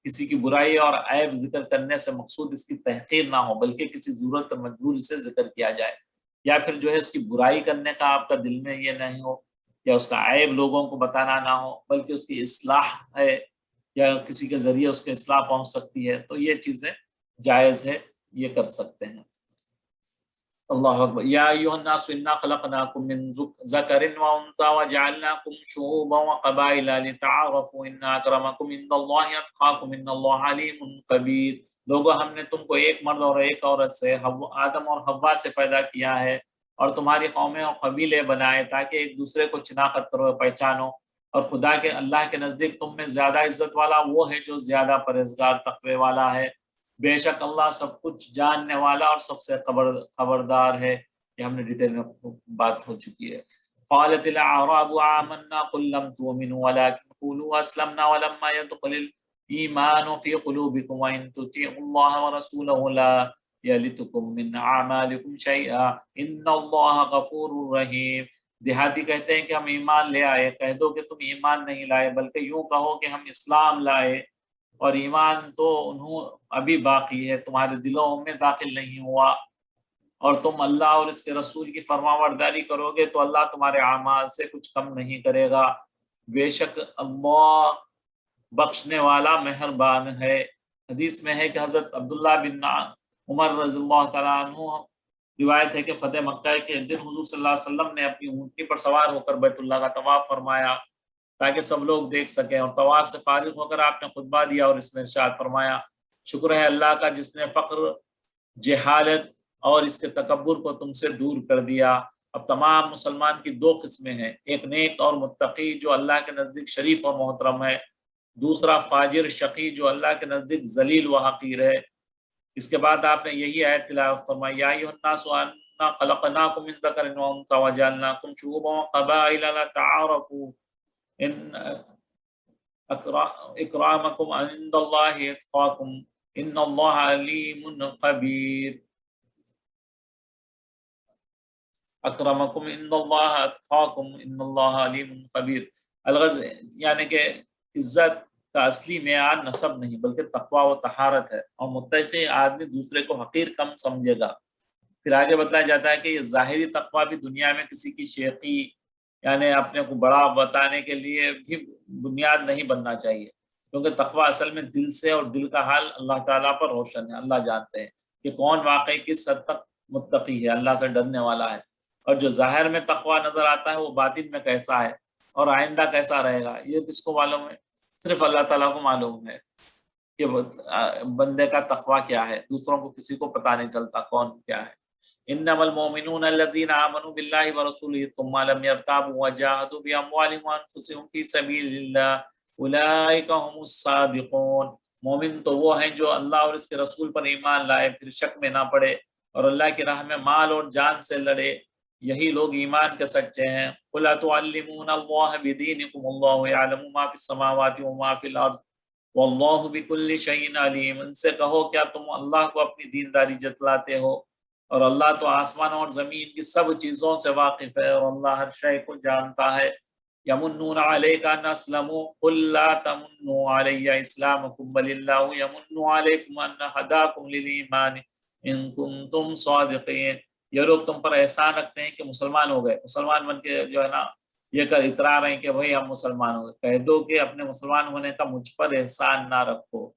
کسی کی برائی اور عیب ذکر کرنے سے مقصود اس کی تحقیر نہ ہو بلکہ کسی ضرورت اور مجبوری سے ذکر کیا جائے، یا پھر جو ہے اس کی برائی کرنے کا آپ کا دل میں یہ نہیں ہو یا اس کا عیب لوگوں کو بتانا نہ ہو بلکہ اس کی اصلاح ہے یا کسی کے ذریعے اس کی اصلاح پہنچ سکتی ہے، تو یہ چیزیں جائز ہے، یہ کر سکتے ہیں. اللہ اکبر. یا ایھا الناس انا خلقناکم من ذکر و انثی وجعلناکم شعوبا وقبائل لتعارفوا ان اکرمکم عند اللہ اتقاکم ان اللہ علیم خبیر. لوگوں ہم نے تم کو ایک مرد اور ایک عورت سے آدم اور حوا سے پیدا کیا ہے اور تمہاری قومیں اور قبیلے بنائے تاکہ ایک دوسرے کو شناخت کرو پہچانو، اور خدا کے اللہ کے نزدیک تم میں زیادہ عزت والا وہ ہے جو زیادہ پرہیزگار تقوی والا ہے. بے شک اللہ سب کچھ جاننے والا اور سب سے خبردار ہے. یہ ہم نے ڈیٹیل میں بات ہو چکی ہے. قالت الاعراب آمنا قل لم تؤمنوا ولكن قولوا اسلمنا ولما يدخل الايمان في قلوبكم وان تطيعوا الله ورسوله لا يلتكم من اعمالكم شيئا ان الله غفور رحیم. دیہاتی کہتے ہیں کہ ہم ایمان لے آئے. کہہ دو کہ تم ایمان نہیں لائے بلکہ یوں کہو کہ ہم اسلام لائے، اور ایمان تو انہوں ابھی باقی ہے، تمہارے دلوں میں داخل نہیں ہوا، اور تم اللہ اور اس کے رسول کی فرمانبرداری کرو گے تو اللہ تمہارے اعمال سے کچھ کم نہیں کرے گا. بے شک اللہ بخشنے والا مہربان ہے. حدیث میں ہے کہ حضرت عبداللہ بن عمر رضی اللہ تعالیٰ عنہ روایت ہے کہ فتح مکہ کے دن حضور صلی اللہ علیہ وسلم نے اپنی اونٹنی پر سوار ہو کر بیت اللہ کا طواف فرمایا تاکہ سب لوگ دیکھ سکیں، اور طواف سے فارغ ہو کر آپ نے خطبہ دیا اور اس میں ارشاد فرمایا شکر ہے اللہ کا جس نے فقر، جہالت اور اس کے تکبر کو تم سے دور کر دیا. اب تمام مسلمان کی دو قسمیں ہیں، ایک نیک اور متقی جو اللہ کے نزدیک شریف اور محترم ہے، دوسرا فاجر شقی جو اللہ کے نزدیک ذلیل و حقیر ہے. اس کے بعد آپ نے یہی آیت تلاوت فرمائی یا ایھا الناس انا خلقناکم من ذکر و انثی وجعلناکم شعوبا وقبائل لتعارفوا ان اکرامکم عند اللہ اتقاکم ان اللہ علیم خبیر. اکرمکم عند اللہ اتقاکم ان اللہ علیم خبیر. الغرض یعنی کہ عزت کا اصلی معیار نسب نہیں بلکہ تقوی و طہارت ہے، اور متقی آدمی دوسرے کو حقیر کم سمجھے گا. پھر آگے بتایا جاتا ہے کہ یہ ظاہری تقوی بھی دنیا میں کسی کی شیخی یعنی اپنے کو بڑا بتانے کے لیے بھی بنیاد نہیں بننا چاہیے، کیونکہ تقوی اصل میں دل سے، اور دل کا حال اللہ تعالیٰ پر روشن ہے. اللہ جانتے ہیں کہ کون واقعی کس حد تک متقی ہے، اللہ سے ڈرنے والا ہے، اور جو ظاہر میں تقوی نظر آتا ہے وہ باطن میں کیسا ہے اور آئندہ کیسا رہے گا یہ کس کو معلوم ہے؟ صرف اللہ تعالیٰ کو معلوم ہے کہ بندے کا تقوی کیا ہے. دوسروں کو کسی کو پتہ نہیں چلتا کون کیا ہے. انما المؤمنون الذين آمنوا بالله ورسوله ثم لم يرتابوا وجاهدوا باموالهم وانفسهم في سبيل الله اولئك هم الصادقون. مومن تو وہ ہیں جو اللہ اور اس کے رسول پر ایمان لائے پھر شک میں نہ پڑے اور اللہ کی راہ میں مال اور جان سے لڑے، یہی لوگ ایمان کے سچے ہیں. قل اتعلمون اللہ بدینکم اللہ یعلم ما فی السماوات وما فی الارض واللہ بکل شیء علیم. ان سے کہو کیا تم اللہ کو اپنی دینداری جتلاتے ہو، اور اللہ تو آسمان اور زمین کی سب چیزوں سے واقف ہے اور اللہ ہر شے کو جانتا ہے. یمنون علیک ان اسلموا قل لا تمنوا علی اسلامکم بل اللہ یمن علیکم ان ہداکم للایمان ان کنتم صادقین. یہ لوگ تم پر احسان رکھتے ہیں کہ مسلمان ہو گئے، مسلمان بن کے جو ہے نا یہ کر اترا رہے ہیں کہ بھائی ہم مسلمان ہو گئے. کہہ دو کہ اپنے مسلمان ہونے کا مجھ پر احسان نہ رکھو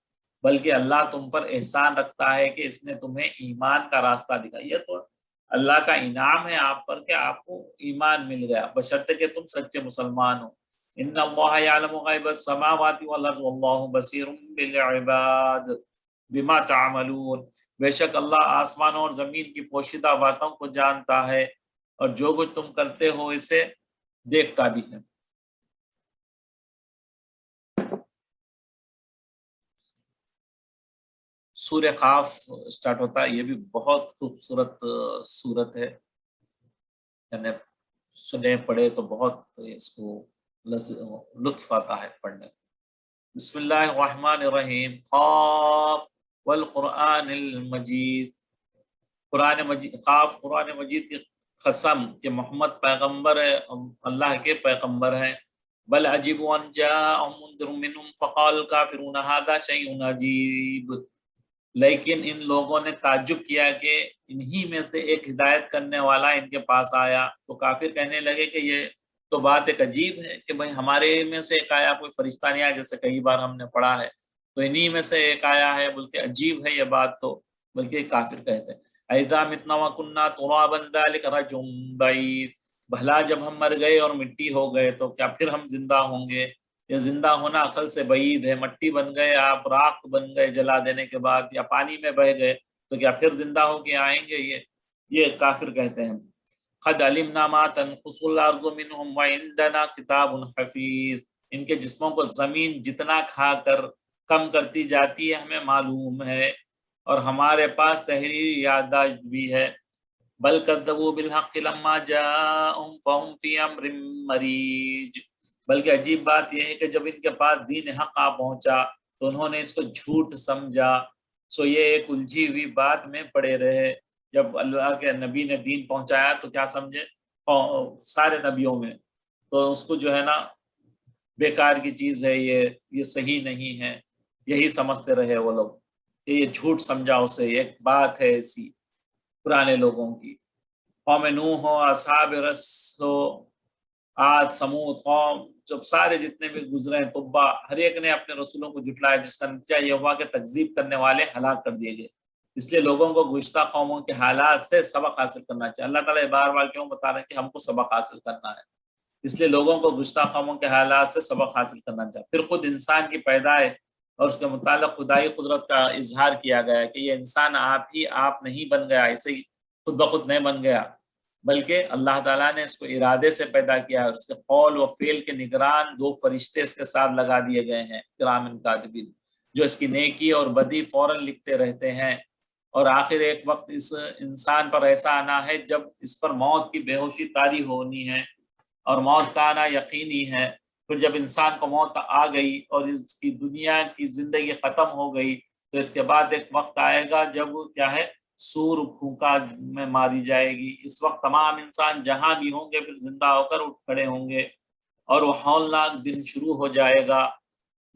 بلکہ اللہ تم پر احسان رکھتا ہے کہ اس نے تمہیں ایمان کا راستہ دکھا. یہ تو اللہ کا انعام ہے آپ پر کہ آپ کو ایمان مل گیا بشرطے کہ تم سچے مسلمان ہو. ان اللہ یعلم غیب السماوات والارض واللہ بصیر بالعباد بما تعملون. بے شک اللہ آسمانوں اور زمین کی پوشیدہ باتوں کو جانتا ہے اور جو کچھ تم کرتے ہو اسے دیکھتا بھی ہے. سورہ قاف سٹارٹ ہوتا ہے. یہ بھی بہت خوبصورت سورت ہے، یعنی سنے پڑھے تو بہت اس کو لطف آتا ہے پڑھنے. بسم اللہ الرحمن الرحیم. قاف والقرآن المجید. قرآن مجید، قاف قرآن مجید کی قسم کہ محمد پیغمبر ہے، اللہ کے پیغمبر ہیں. بل عجیب ان جاءهم منذر منهم فقال الكافرون هذا شيء عجیب. لیکن ان لوگوں نے تعجب کیا کہ انہی میں سے ایک ہدایت کرنے والا ان کے پاس آیا، تو کافر کہنے لگے کہ یہ تو بات ایک عجیب ہے کہ بھئی ہمارے میں سے ایک آیا، کوئی فرشتہ نہیں آیا، جیسے کئی بار ہم نے پڑھا ہے، تو انہی میں سے ایک آیا ہے، بلکہ عجیب ہے یہ بات. تو بلکہ کافر کہتے ہیں اَإِذَا مِتْنَا وَكُنَّا تُرَابًا ذَلِكَ رَجْعٌ بَعِيدٌ. بھلا جب ہم مر گئے اور مٹی ہو گئے تو کیا پھر ہم زندہ ہوں گے؟ یہ زندہ ہونا عقل سے بعید ہے. مٹی بن گئے آپ، راکھ بن گئے جلا دینے کے بعد، یا پانی میں بہہ گئے تو کیا پھر زندہ ہو کے آئیں گے؟ یہ کافر کہتے ہیں. قد علمنا ما تنقص الارض منهم وعندنا کتاب حفیظ. ان کے جسموں کو زمین جتنا کھا کر کم کرتی جاتی ہے ہمیں معلوم ہے، اور ہمارے پاس تحریری یادداشت بھی ہے. بل کذبوا بالحق لما جاءهم فهم في امر مریج. بلکہ عجیب بات یہ ہے کہ جب ان کے پاس دین حق آ پہنچا تو انہوں نے اس کو جھوٹ سمجھا، سو یہ ایک الجھی ہوئی بات میں پڑے رہے. جب اللہ کے نبی نے دین پہنچایا تو کیا سمجھے سارے نبیوں میں، تو اس کو جو ہے نا بیکار کی چیز ہے، یہ صحیح نہیں ہے، یہی سمجھتے رہے وہ لوگ کہ یہ جھوٹ سمجھا اسے. ایک بات ہے ایسی پرانے لوگوں کی، قوم نوح ہو، اصحاب رس ہو، عاد، سمود، قوم، جب سارے جتنے بھی گزرے ہیں، تبا، ہر ایک نے اپنے رسولوں کو جھٹلایا، جس کا نتیجہ یہ ہوا کہ تکذیب کرنے والے ہلاک کر دیے گئے. اس لیے لوگوں کو گزشتہ قوموں کے حالات سے سبق حاصل کرنا چاہیے. اللہ تعالیٰ بار بار کیوں بتا رہے ہیں کہ ہم کو سبق حاصل کرنا ہے؟ اس لیے لوگوں کو گزشتہ قوموں کے حالات سے سبق حاصل کرنا چاہیے. پھر خود انسان کی پیدائش اور اس کے متعلق خدائی قدرت کا اظہار کیا گیا ہے کہ یہ انسان آپ نہیں بن گیا، ایسے ہی خود بخود نہیں بن گیا، بلکہ اللہ تعالیٰ نے اس کو ارادے سے پیدا کیا ہے. اس کے قول و فعل کے نگران 2 فرشتے اس کے ساتھ لگا دیے گئے ہیں، کرام کاتبین، جو اس کی نیکی اور بدی فوراً لکھتے رہتے ہیں. اور آخر ایک وقت اس انسان پر ایسا آنا ہے جب اس پر موت کی بے ہوشی طاری ہونی ہے، اور موت کا آنا یقینی ہے. پھر جب انسان کو موت آ گئی اور اس کی دنیا کی زندگی ختم ہو گئی تو اس کے بعد ایک وقت آئے گا جب کیا ہے، سور پھونکا میں ماری جائے گی. اس وقت تمام انسان جہاں بھی ہوں گے پھر زندہ ہو کر اٹھ کھڑے ہوں گے، اور وہ ہولناک دن شروع ہو جائے گا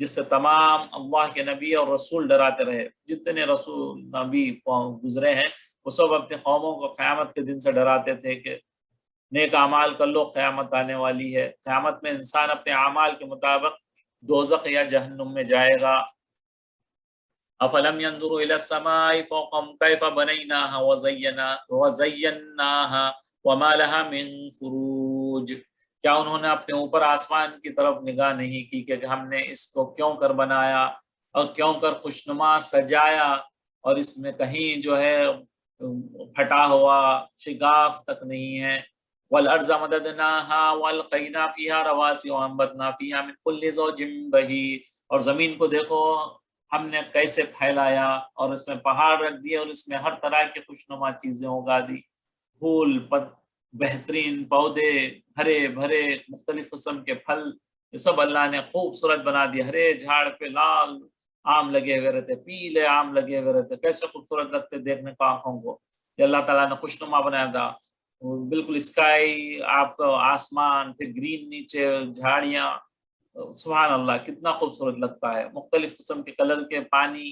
جس سے تمام اللہ کے نبی اور رسول ڈراتے رہے. جتنے رسول نبی گزرے ہیں وہ سب اپنے قوموں کو قیامت کے دن سے ڈراتے تھے کہ نیک اعمال کر لو، قیامت آنے والی ہے. قیامت میں انسان اپنے اعمال کے مطابق دوزخ یا جہنم میں جائے گا. افلم ينظروا الى السماء فوقهم كيف بنيناها وزيناها وما لها من فروج. کیا انہوں نے اپنے اوپر آسمان کی طرف نگاہ نہیں کی کہ ہم نے اس کو کیوں کر بنایا اور کیوں کر خوشنما سجایا، اور اس میں کہیں جو ہے پھٹا ہوا شگاف تک نہیں ہے. والارض مددناها والقینا فيها رواسي وانبتنا فيها من كل زوج بهيج. اور زمین کو دیکھو ہم نے کیسے پھیلایا اور اس میں پہاڑ رکھ دیے اور اس میں ہر طرح کی خوشنما چیزیں اگا دی، پھول، بہترین پودے، ہرے بھرے مختلف قسم کے پھل، یہ سب اللہ نے خوبصورت بنا دیا. ہرے جھاڑ پہ لال آم لگے ہوئے رہتے، پیلے آم لگے ہوئے رہتے، کیسے خوبصورت لگتے دیکھنے کو آنکھوں کو. کہ اللہ تعالیٰ نے خوشنما بنایا تھا، بالکل اسکائی آپ کو آسمان، پھر گرین نیچے جھاڑیاں، سبحان اللہ کتنا خوبصورت لگتا ہے. مختلف قسم کے کلر کے پانی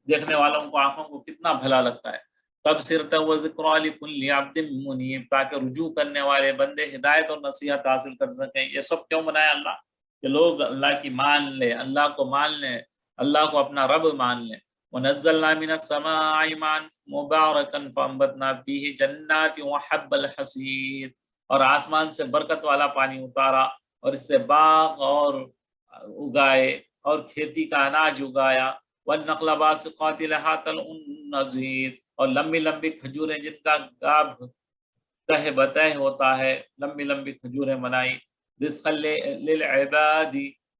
دیکھنے والوں کو آنکھوں کو کتنا بھلا لگتا ہے. تبصرۃ و ذکریٰ لکل عبد منیب، تاکہ رجوع کرنے والے بندے ہدایت اور نصیحت حاصل کر سکیں. یہ سب کیوں بنایا اللہ؟ کہ لوگ اللہ کی مان لیں، اللہ کو مان لیں، اللہ کو اپنا رب مان لیں. وَنَزَّلْنَا مِنَ السَّمَاءِ مَاءً مُبَارَكًا فَأَنبَتْنَا بِهِ جَنَّاتٍ وَحَبَّ الْحَصِيدِ. اور آسمان سے برکت والا پانی اتارا اور اس سے باغ اور اگائے اور کھیتی کا اناج اگایا. وَالنَّخْلَ بَاسِقَاتٍ لَهَا طَلْعٌ نَضِيدٌ. اور لمبی لمبی کھجوریں جن کا گاب تہ بتہ ہوتا ہے، لمبی لمبی کھجوریں بنائی. رزقا للعباد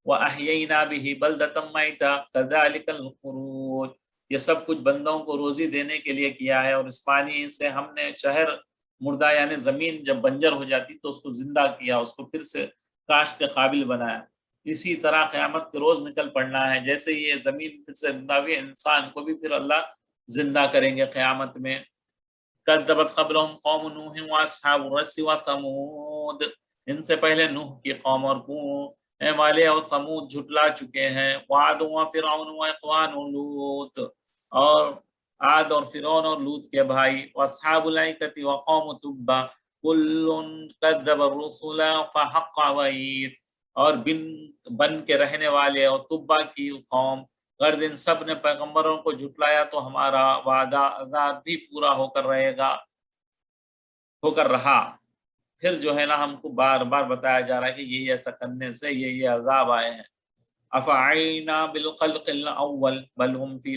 وَأَحْيَيْنَا بِهِ بَلْدَةً مَيْتًا كَذَلِكَ الْخُرُوجُ. یہ سب کچھ بندوں کو روزی دینے کے لیے کیا ہے، اور اس پانی سے ہم نے شہر مردہ یعنی زمین جب بنجر ہو جاتی تو اس کو زندہ کیا، اس کو پھر سے کاشت کے قابل بنایا۔ اسی طرح قیامت کے روز نکل پڑنا ہے، جیسے یہ زمین پھر سے زندہ ہوئی، انسان کو بھی پھر اللہ زندہ کریں گے قیامت میں۔ کذبت قبلہم قوم نوح واصحاب الرس وثمود، ان سے پہلے نوح کی قوم اور والے اور ثمود جھٹلا چکے ہیں۔ وعاد وفرعون واخوان لوط، اور عاد اور فرعون اور لوط کے بھائی۔ واصحاب الایکۃ وقوم تبع کل کذب الرسل فحق وعید، اور بن کے رہنے والے اور تبع کی قوم، غرض ان سب نے پیغمبروں کو جھٹلایا تو ہمارا وعدہ عذاب بھی پورا ہو کر رہا۔ پھر جو ہے نا ہم کو بار بار بتایا جا رہا ہے کہ یہ ایسا کرنے سے یہ عذاب آئے ہیں۔ افعینا بالخلق الاول بل هم فی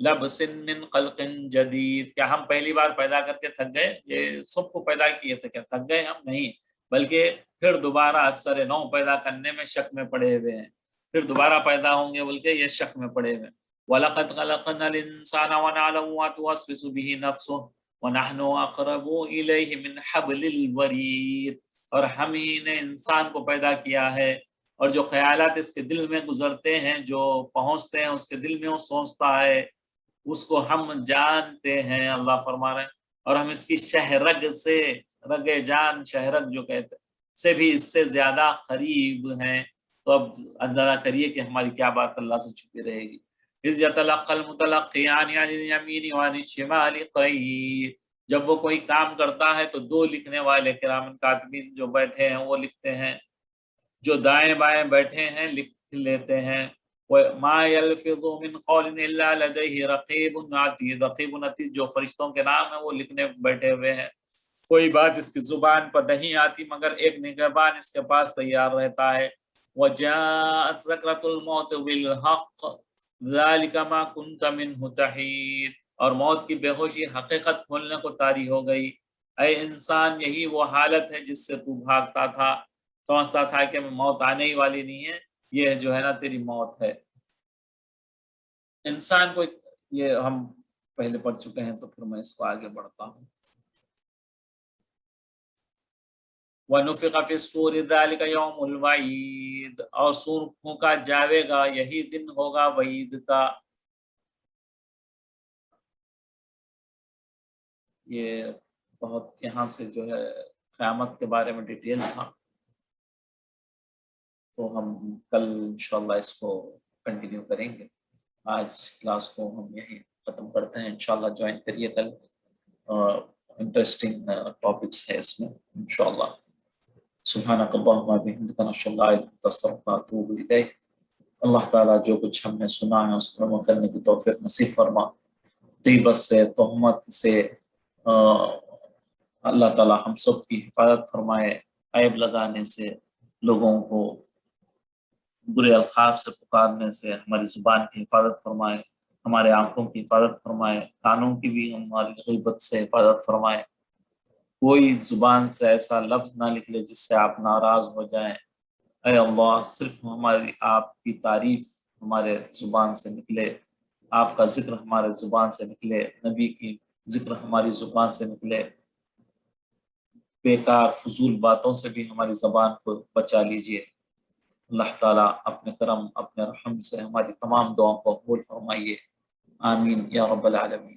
لبس من خلق جدید، کیا ہم پہلی بار پیدا کر کے تھک گئے؟ یہ سب کو پیدا کیے تھے، کیا تھک گئے ہم؟ نہیں، بلکہ پھر دوبارہ اثر نو پیدا کرنے میں شک میں پڑے ہوئے ہیں، پھر دوبارہ پیدا ہوں گے بلکہ یہ شک میں پڑے ہوئے ہیں۔ وَلَقَدْ خَلَقْنَا الْإِنسَانَ وَنَعْلَمُ مَا تُوَسْوِسُ بِهِ نَفْسُهُ وَنَحْنُ أَقْرَبُ إِلَيْهِ مِنْ حَبْلِ الْوَرِيدِ، اور ہم ہی نے انسان کو پیدا کیا ہے، اور جو خیالات اس کے دل میں گزرتے ہیں، جو پہنچتے ہیں اس کے دل میں، وہ سوچتا ہے، اس کو ہم جانتے ہیں، اللہ فرما رہے ہیں، اور ہم اس کی شہرگ سے، رگ جان شہرگ جو کہتے ہیں، سے بھی اس سے زیادہ قریب ہیں۔ تو اب اندازہ کریے کہ ہماری کیا بات اللہ سے چھپی رہے گی۔ اذ يتلقى المتلقيان عن اليمين وعن الشمال قعيد، جب وہ کوئی کام کرتا ہے تو دو لکھنے والے کرام کاتبین جو بیٹھے ہیں وہ لکھتے ہیں، جو دائیں بائیں بیٹھے ہیں لکھ لیتے ہیں۔ ما يلفظ من قول الا لديه رقیب عتید، رقیب عتید جو فرشتوں کے نام ہیں وہ لکھنے بیٹھے ہوئے ہیں۔ کوئی بات اس کی زبان پر نہیں آتی مگر ایک نگہبان اس کے پاس تیار رہتا ہے۔ وجاءت سکرۃ الموت بالحق ذلک ما كنت منه تحید، اور موت کی بے ہوشی حقیقت کھولنے کو طاری ہو گئی۔ اے انسان، یہی وہ حالت ہے جس سے تو بھاگتا تھا، سمجھتا تھا کہ موت آنے ہی والی نہیں ہے، یہ جو ہے نا تیری موت ہے۔ انسان کو یہ ہم پہلے پڑھ چکے ہیں تو پھر میں اس کو آگے بڑھتا ہوں۔ وَنُفِخَ فِي الصُّورِ ذَلِكَ يَوْمُ الْوَعِيدِ، اور سور پھونکا جاوے گا، یہی دن ہوگا وعید کا۔ یہ بہت یہاں سے جو ہے قیامت کے بارے میں ڈیٹیل تھا، تو ہم کل انشاءاللہ اس کو کنٹینیو کریں گے۔ آج کلاس کو ہم یہیں ختم کرتے ہیں، انشاءاللہ جوائن کریے کل، انٹرسٹنگ ٹاپکس ہے اس میں انشاءاللہ۔ سبحانک اللہم وبحمدک نشہد ان لا الہ الا انت نستغفرک ونتوب الیک۔ اللہ تعالیٰ جو کچھ ہم نے سنا ہے اس پر عمل کرنے کی توفیق نصیب فرما۔ غیبت سے، تہمت سے اللہ تعالیٰ ہم سب کی حفاظت فرمائے، عیب لگانے سے، لوگوں کو برے القاب سے پکارنے سے ہماری زبان کی حفاظت فرمائے، ہمارے آنکھوں کی حفاظت فرمائے، کانوں کی بھی ہماری غیبت سے حفاظت فرمائے۔ کوئی زبان سے ایسا لفظ نہ نکلے جس سے آپ ناراض ہو جائیں۔ اے اللہ، صرف ہماری آپ کی تعریف ہمارے زبان سے نکلے، آپ کا ذکر ہمارے زبان سے نکلے، نبی کی ذکر ہماری زبان سے نکلے۔ بیکار فضول باتوں سے بھی ہماری زبان کو بچا لیجئے۔ اللہ تعالیٰ اپنے کرم، اپنے رحم سے ہماری تمام دعاؤں کو قبول فرمائیے، آمین یا رب العالمین۔